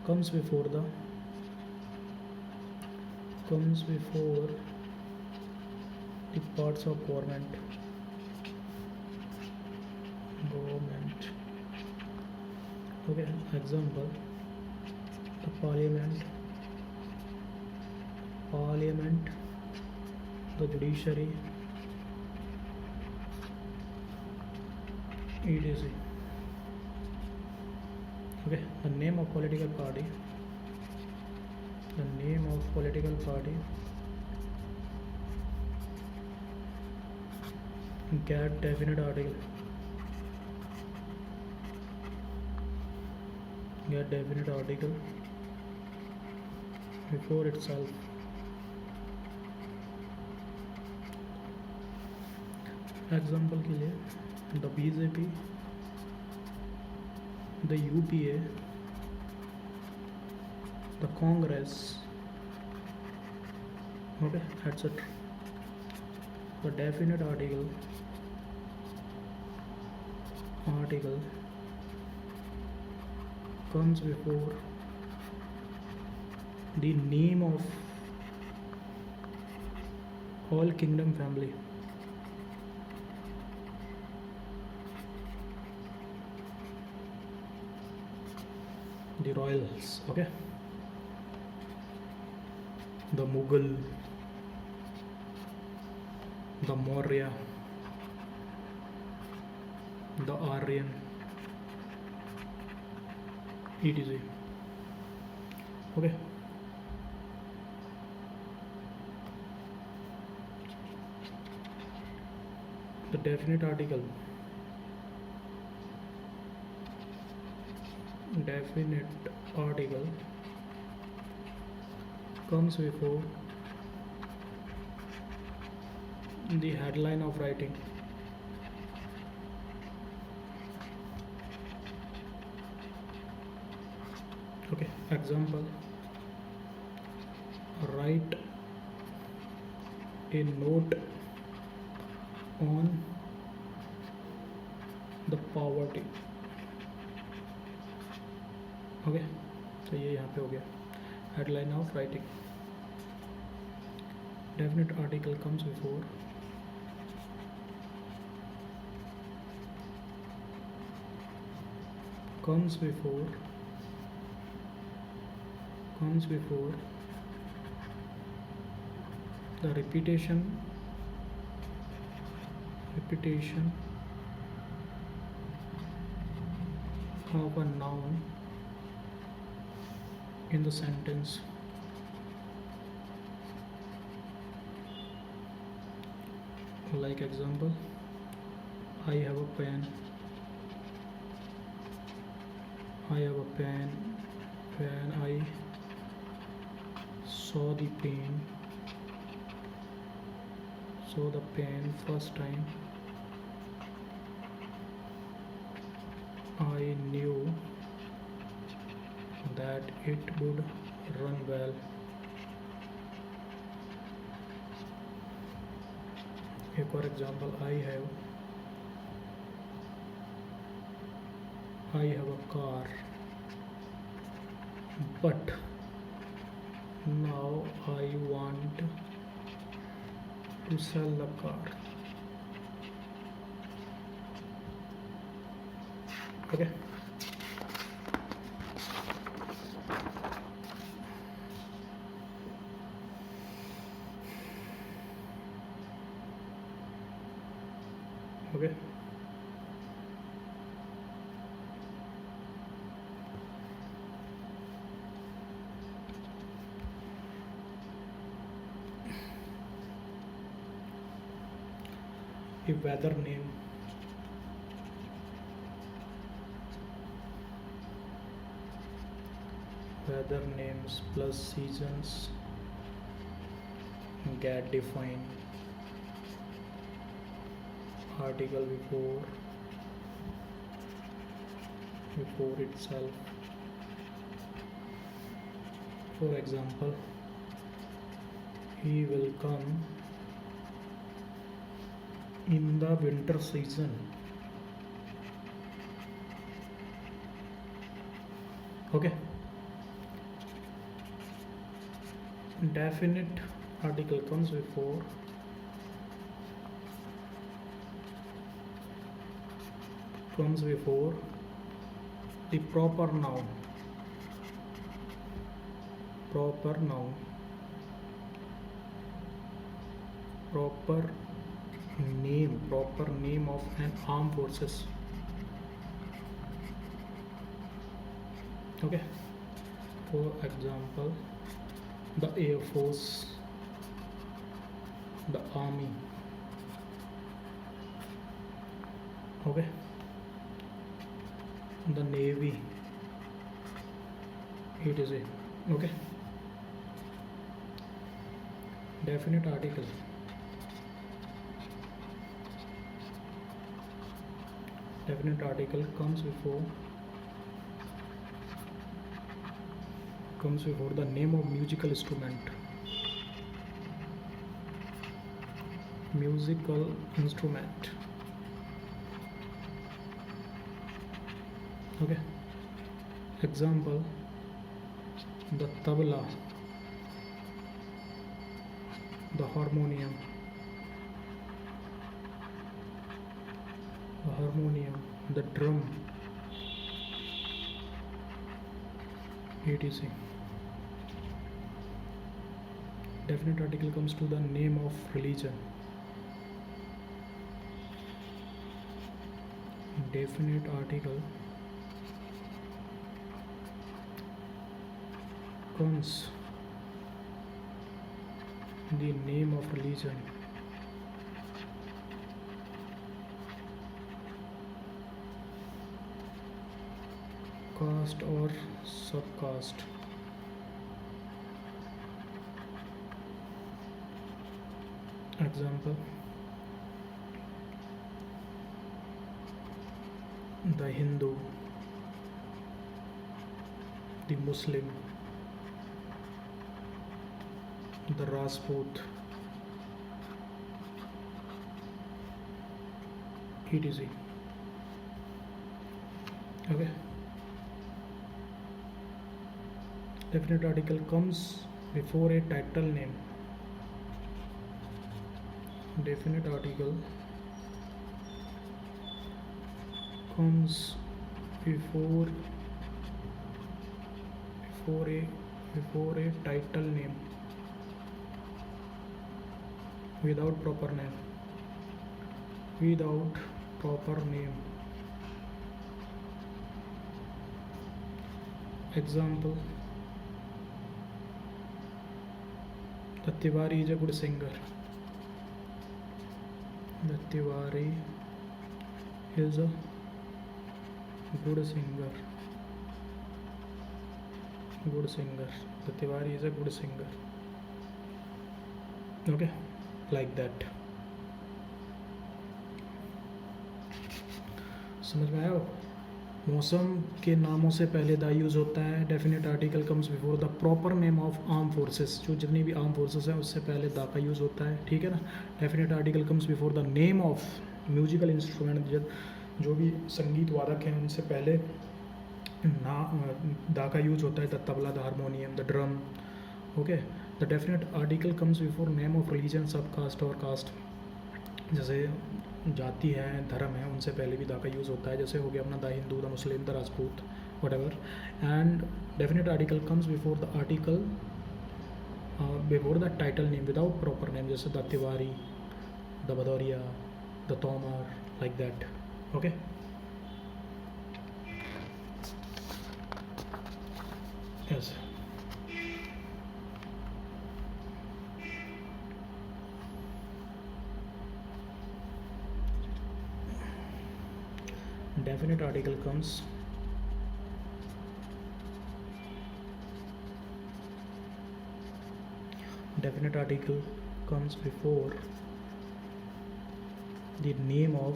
comes before the parts of government. Okay, example, the parliament, the judiciary, etc. Okay, the name of political party, get definite article, before itself. Example के लिए, the BJP, the UPA, the Congress. Okay, etcetera. The definite article comes before the name of all kingdom family. The royals. Okay, the Mughal, the Maurya, the Aryan, etc. Okay, the definite article comes before the headline of writing. Okay, example, write a note on the poverty. Okay, तो ये यहाँ पे हो गया headline of writing. Definite article comes before the repetition of a noun in the sentence. Like example, I have a pen, I have a pen. When I saw the pen first time, I knew that it would run well. एक और example, I have a car, but now I want to sell the car. Okay. Okay. A weather name. Weather names plus seasons get defined. Article before itself. For example, he will come in the winter season. Okay. Definite article comes before the proper noun. Proper name of an armed forces. Okay. For example, the Air Force, the Army. Okay. The Navy, etc. Okay. Definite article. Definite article comes before the name of musical instrument. Musical instrument. Okay. Example, the tabla, the harmonium, the drum, etc. Definite article comes to the name of religion. Definite article comes the name of religion. Caste or subcaste. Example, the Hindu, the Muslim, the Rajput, etc. Okay. Definite article comes before a title name. Definite article comes before a title name without proper name. Example, the Tiwari is a good singer. The Tiwari is a good singer. Good singer, the Tiwari is a good singer. Okay, like that. समझ में आया हो? मौसम के नामों से पहले the use होता है. Definite article comes before the proper name of arm forces. जो जितनी भी आर्म फोर्सेस हैं उससे पहले द का यूज़ होता है. ठीक है ना. Definite article comes before the name of musical instrument. जो भी संगीत वादक हैं उनसे पहले ना द का यूज़ होता है. The tabla, the harmonium, the drum. Okay. The definite article comes before name of religion, सब कास्ट और कास्ट. जैसे जाति है, धर्म है, उनसे पहले भी द का यूज़ होता है. जैसे हो गया अपना the Hindu, the Muslim, the Rajput, whatever. And definite article comes before the article before the title name without proper name. जैसे the Tiwari, the Bhadauria, the Tomar, like that. Okay. Yes. Definite article comes before the name of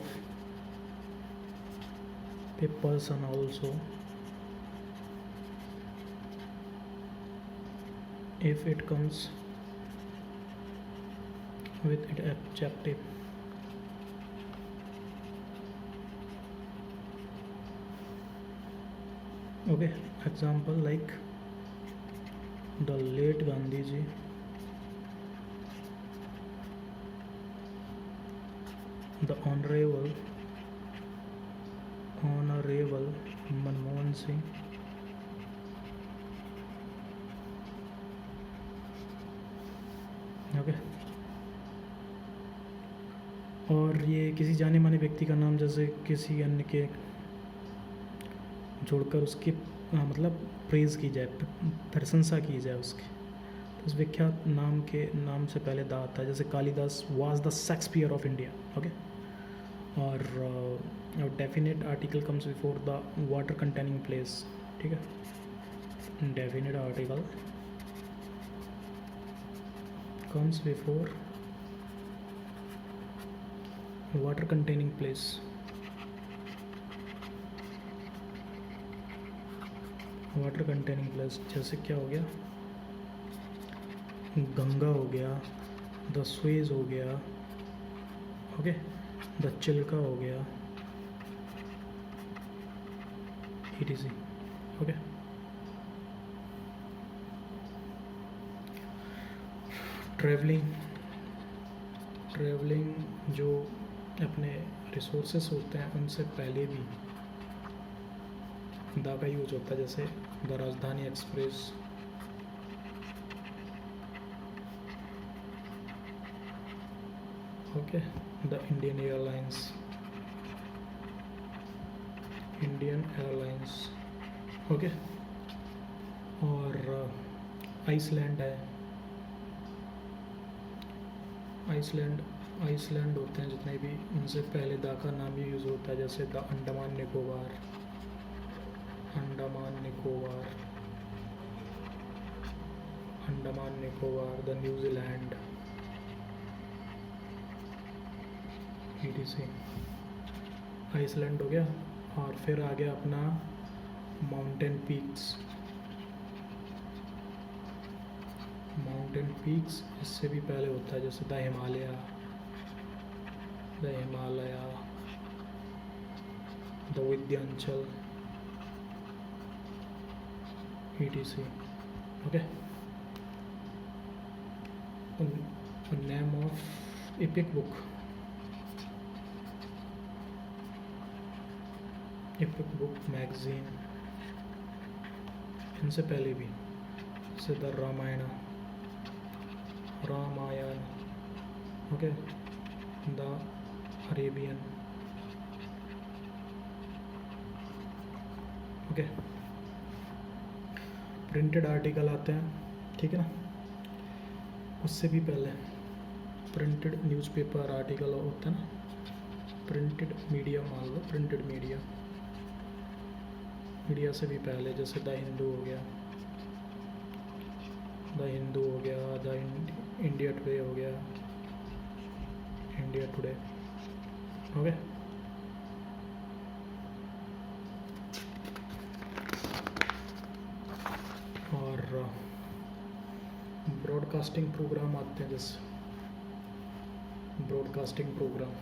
a person also if it comes with an adjective. Okay, example like the late Gandhi ji, the honorable Manmohan Singh, okay. और ये किसी जाने माने व्यक्ति का नाम जैसे किसी अन्य के जोड़कर उसकी मतलब प्रेज़ की जाए, प्रशंसा की जाए उसकी, तो उस विख्यात नाम से पहले द आता है. जैसे Kalidas was the Shakespeare of India. Okay. और definite article comes before the water containing place. ठीक है. Definite article comes before water containing place. Water containing place जैसे क्या हो गया, गंगा हो गया, द स्वेज हो गया. ओके. द चिल्का हो गया, etc. ओके. ट्रैवलिंग जो अपने रिसोर्सेस होते हैं उनसे पहले भी द का यूज होता है. जैसे द राजधानी express, okay. The Indian airlines, okay. और आइसलैंड है. आइसलैंड होते हैं जितने भी, उनसे पहले द का नाम ही यूज़ होता है. जैसे the Andaman Nicobar, the New Zealand, etc. Iceland हो गया. और फिर आ गया अपना माउंटेन पीक्स, इससे भी पहले होता है. जैसे the Himalaya, the Vindhyachal, etc. Okay. Name of epic book magazine, इनसे पहले भी. जैसे the Ramayana, okay. The Arabian, okay. Printed article आते हैं. ठीक है ना. उससे भी पहले प्रिंटेड न्यूज़पेपर आर्टिकल होता है ना. प्रिंटेड मीडिया, मान लो प्रिंटेड मीडिया से भी पहले. जैसे द हिंदू हो गया, द हिंदू हो गया, द इंडिया टुडे हो गया, इंडिया टुडे। ओके, और ब्रॉडकास्टिंग प्रोग्राम आते हैं, जैसे ब्रॉडकास्टिंग प्रोग्राम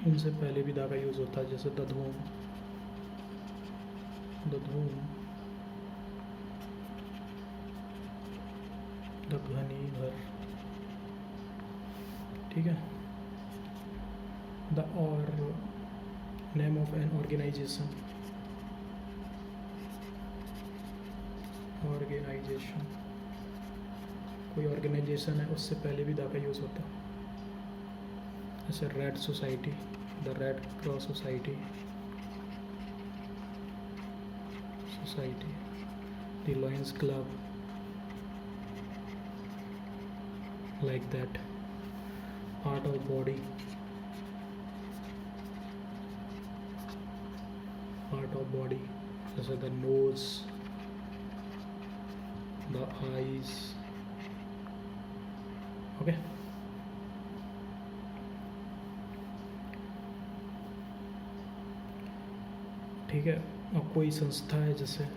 उनसे पहले भी दा का यूज़ होता है, जैसे द धूम, द घनी घर, ठीक है। द और नेम ऑफ एन ऑर्गेनाइजेशन, कोई ऑर्गेनाइजेशन है उससे पहले भी दा का यूज़ होता है, जैसे red society, the red cross society, the Lions club, like that, part of body, जैसे the nose, the eyes, okay। ठीक है, और कोई संस्था है जैसे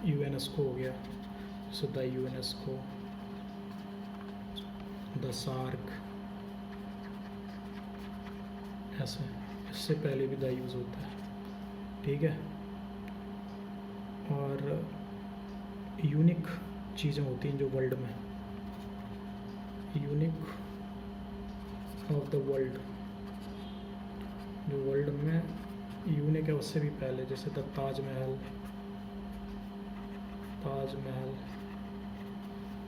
यूनेस्को हो गया, जैसे द यूनेस्को, द सार्क, ऐसे इससे पहले भी द यूज़ होता है, ठीक है। और यूनिक चीज़ें होती हैं जो वर्ल्ड में, यूनिक ऑफ द वर्ल्ड, जो वर्ल्ड में यूनिक है उससे भी पहले, जैसे the Taj Mahal,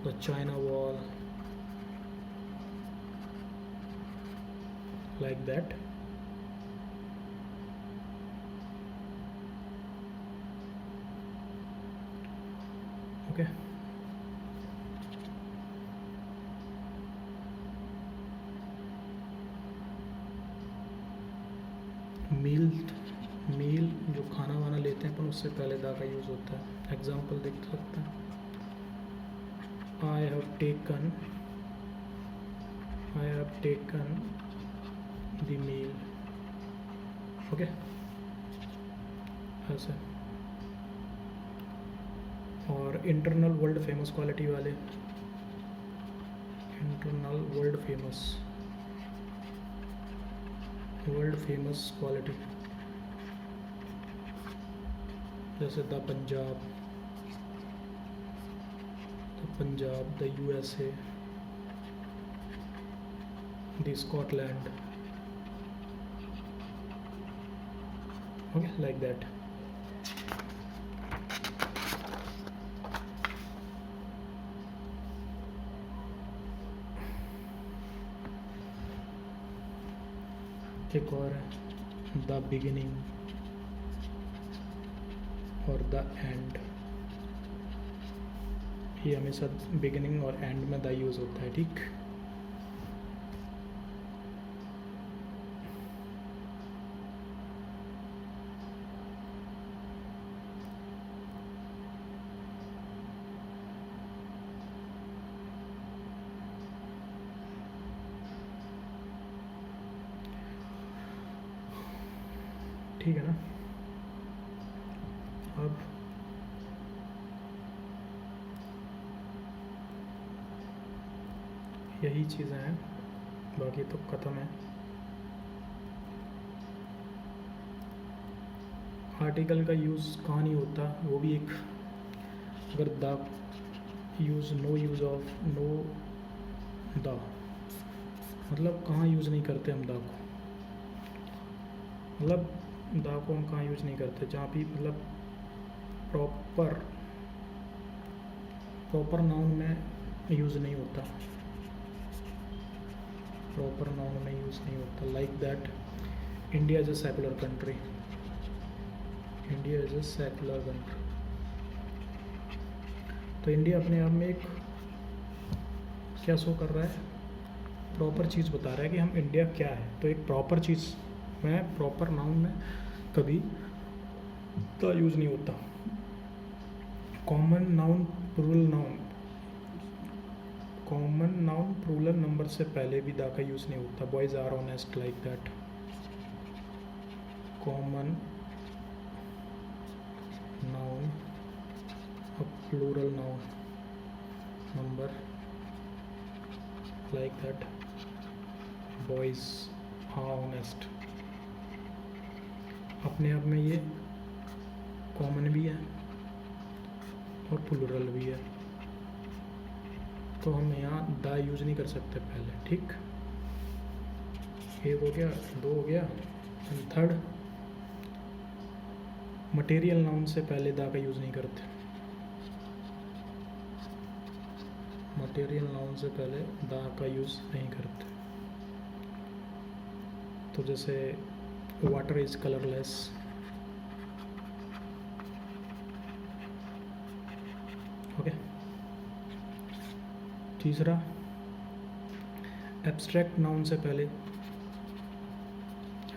the China wall, like that। okay, मील जो खाना वाना लेते हैं अपन, उससे पहले दा का यूज़ होता है। एग्जाम्पल देख सकते हैं, I have taken the meal, okay, ऐसे। और इंटरनल वर्ल्ड फेमस क्वालिटी वाले, इंटरनल वर्ल्ड फेमस क्वालिटी, जैसे the Punjab, the USA, the Scotland, okay, like that। एक और है द बिगिनिंग और द एंड, ये हमेशा बिगिनिंग और एंड में द यूज़ होता है, ठीक। ठीक है ना। अब यही चीज़ें हैं, बाकी तो ख़त्म है। आर्टिकल का यूज़ कहाँ नहीं होता, वो भी एक, अगर the use, no use of, no the, मतलब कहाँ यूज़ नहीं करते हम द को, मतलब द को हम कहाँ यूज़ नहीं करते, जहाँ भी मतलब प्रॉपर नाउन में यूज़ नहीं होता, like that India is a secular country, तो इंडिया अपने आप में एक क्या शो कर रहा है, प्रॉपर चीज़ बता रहा है कि हम इंडिया क्या है। तो एक प्रॉपर चीज़ में, प्रॉपर नाउन में कभी द यूज़ नहीं होता। Common noun plural noun, common noun plural number से पहले भी द का यूज़ नहीं होता। Boys are honest like that. Common noun a plural noun number like that, boys are honest। अपने आप में ये कॉमन भी है और प्लूरल भी है, तो हम यहाँ द यूज नहीं कर सकते पहले। ठीक, एक हो गया, दो हो गया। एंड थर्ड, मटेरियल नाउन से पहले द का यूज़ नहीं करते। मटेरियल नाउन से पहले द का यूज़ नहीं करते। तो जैसे वाटर इज कलरलेस, ओके। तीसरा, एब्स्ट्रैक्ट नाउन से पहले,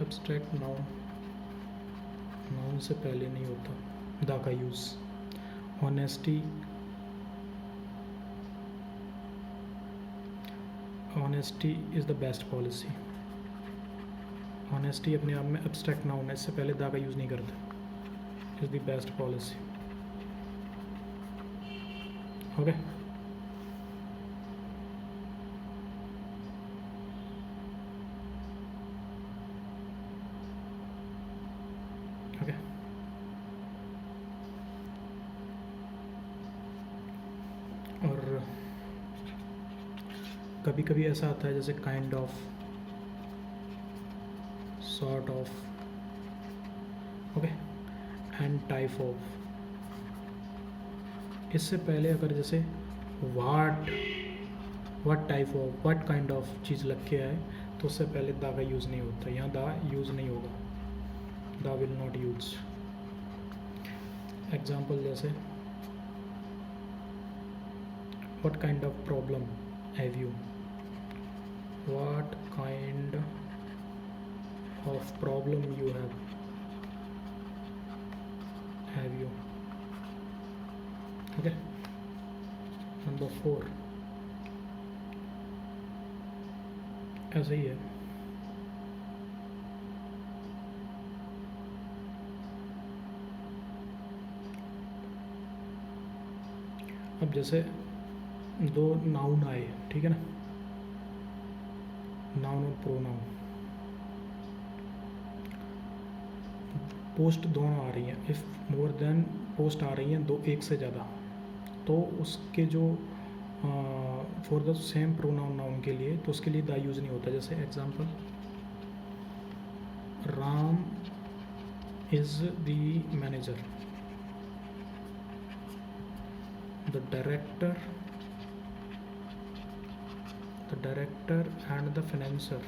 एब्स्ट्रैक्ट नाउन से पहले नहीं होता द का use. Honesty, honesty is the best policy. Honesty अपने आप में एब्स्ट्रैक्ट नाउन है, इससे पहले द का यूज़ नहीं करते। Is the best policy, okay. Okay, और कभी कभी ऐसा आता है जैसे kind of, sort of, okay, and type of. इससे पहले अगर जैसे what type of, what kind of चीज़ लग के आए तो उससे पहले द का यूज़ नहीं होता। यहाँ द यूज़ नहीं होगा, the will not use. Example जैसे what kind of problem have you, what kind of problem you have you, okay। Number 4 ऐसा ही है। अब जैसे दो नाउन आए, ठीक है ना, नाउन और प्रोनाउन, पोस्ट दोनों आ रही हैं। इफ़ मोर देन पोस्ट आ रही हैं दो, एक से ज़्यादा, तो उसके जो for the same pronoun noun के लिए, तो उसके लिए द यूज़ नहीं होता। जैसे example, Ram is the manager, the director and the financier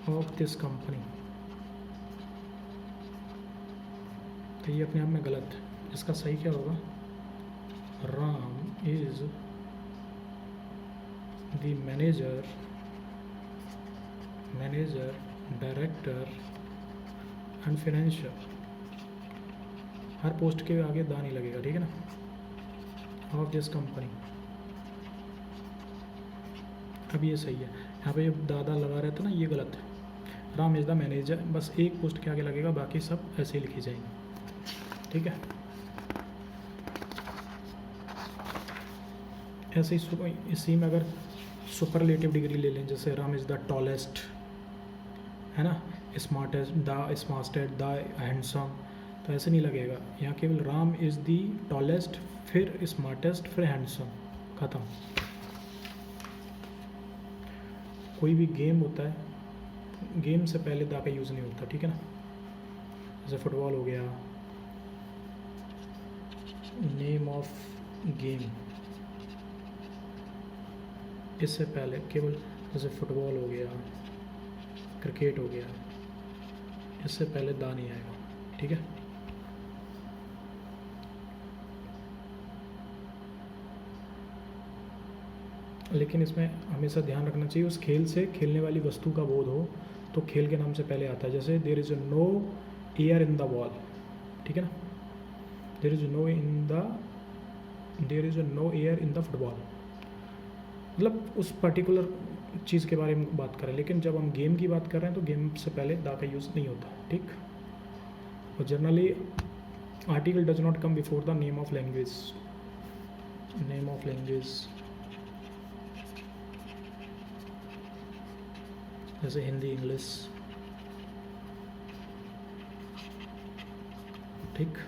of this company। तो ये अपने आप में गलत है। इसका सही क्या होगा? Ram is the manager, director and financier. Her post के आगे दा नहीं लगेगा, ठीक है ना, ऑफ दिस कंपनी। अब ये सही है, यहाँ पे दादा लगा रहे थे ना, ये गलत है। राम इज़ द मैनेजर, बस एक पोस्ट के आगे लगेगा, बाकी सब ऐसे ही लिखी जाएंगी, ठीक है। ऐसे ही इसी में अगर सुपरलेटिव डिग्री ले लें, जैसे राम इज़ द टॉलेस्ट, है ना, smartest, the smartest, the handsome, तो ऐसे नहीं लगेगा। यहाँ केवल राम इज़ द टॉलेस्ट, फिर स्मार्टेस्ट, फिर हैंडसम, ख़त्म। कोई भी गेम होता है, गेम से पहले दा का यूज़ नहीं होता, ठीक है ना। जैसे फुटबॉल हो गया, नेम ऑफ गेम, इससे पहले केवल, जैसे फुटबॉल हो गया, क्रिकेट हो गया, इससे पहले दा नहीं आएगा, ठीक है। लेकिन इसमें हमेशा ध्यान रखना चाहिए उस खेल से खेलने वाली वस्तु का बोध हो, तो खेल के नाम से पहले आता है। जैसे there is no air in the wall, ठीक है ना, there is no air in the football, मतलब उस पर्टिकुलर चीज़ के बारे में बात करें। लेकिन जब हम गेम की बात कर रहे हैं तो गेम से पहले द का यूज़ नहीं होता, ठीक। और generally article does not come before the name of language, जैसे हिंदी, इंग्लिश, ठीक।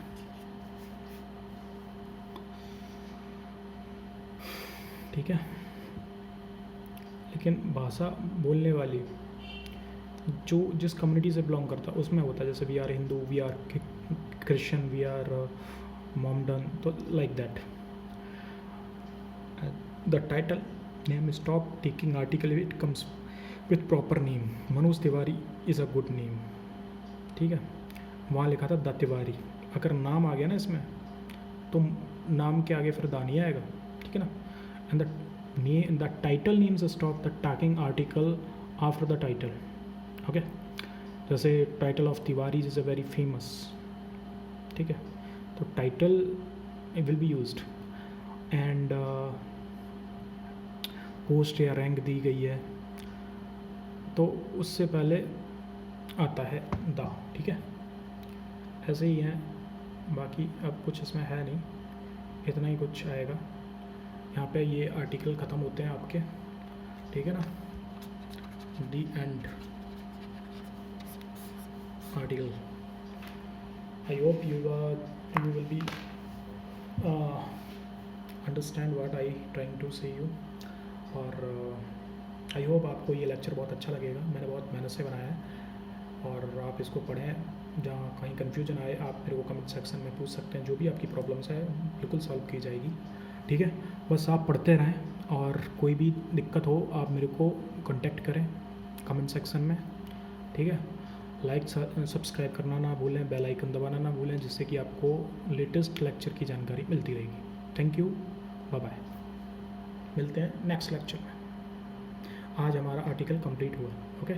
ठीक है, लेकिन भाषा बोलने वाली जो जिस कम्युनिटी से बिलोंग करता है उसमें होता है। जैसे we are Hindu, we are Christian, we are Mohammedan, तो like that. The title name stop taking article it comes with proper name. Manoj Tiwari is a good name, ठीक है। वहाँ लिखा था द तिवारी, अगर नाम आ गया ना इसमें तो नाम के आगे फिर दा नहीं आएगा, ठीक है ना। And the title names stop the tagging article after the title, okay. जैसे title of Tiwari is a very famous, ठीक है, तो title will be used. And post या रैंक दी गई है तो उससे पहले आता है द, ठीक है। ऐसे ही है, बाकी अब कुछ इसमें है नहीं, इतना ही कुछ आएगा। यहाँ पे ये आर्टिकल ख़त्म होते हैं आपके, ठीक है ना। The and article. I hope you will be understand what I trying to say you. और आई होप आपको ये लेक्चर बहुत अच्छा लगेगा, मैंने बहुत मेहनत से बनाया है। और आप इसको पढ़ें, जहाँ कहीं कन्फ्यूजन आए आप मेरे को कमेंट सेक्शन में पूछ सकते हैं। जो भी आपकी प्रॉब्लम्स है बिल्कुल सॉल्व की जाएगी, ठीक है। बस आप पढ़ते रहें और कोई भी दिक्कत हो आप मेरे को कांटेक्ट करें कमेंट सेक्शन में, ठीक है। लाइक सब्सक्राइब करना ना भूलें, बेल आइकन दबाना ना भूलें, जिससे कि आपको लेटेस्ट लेक्चर की जानकारी मिलती रहेगी। थैंक यू, बाय बाय, मिलते हैं नेक्स्ट लेक्चर में। आज हमारा आर्टिकल कंप्लीट हुआ, ओके।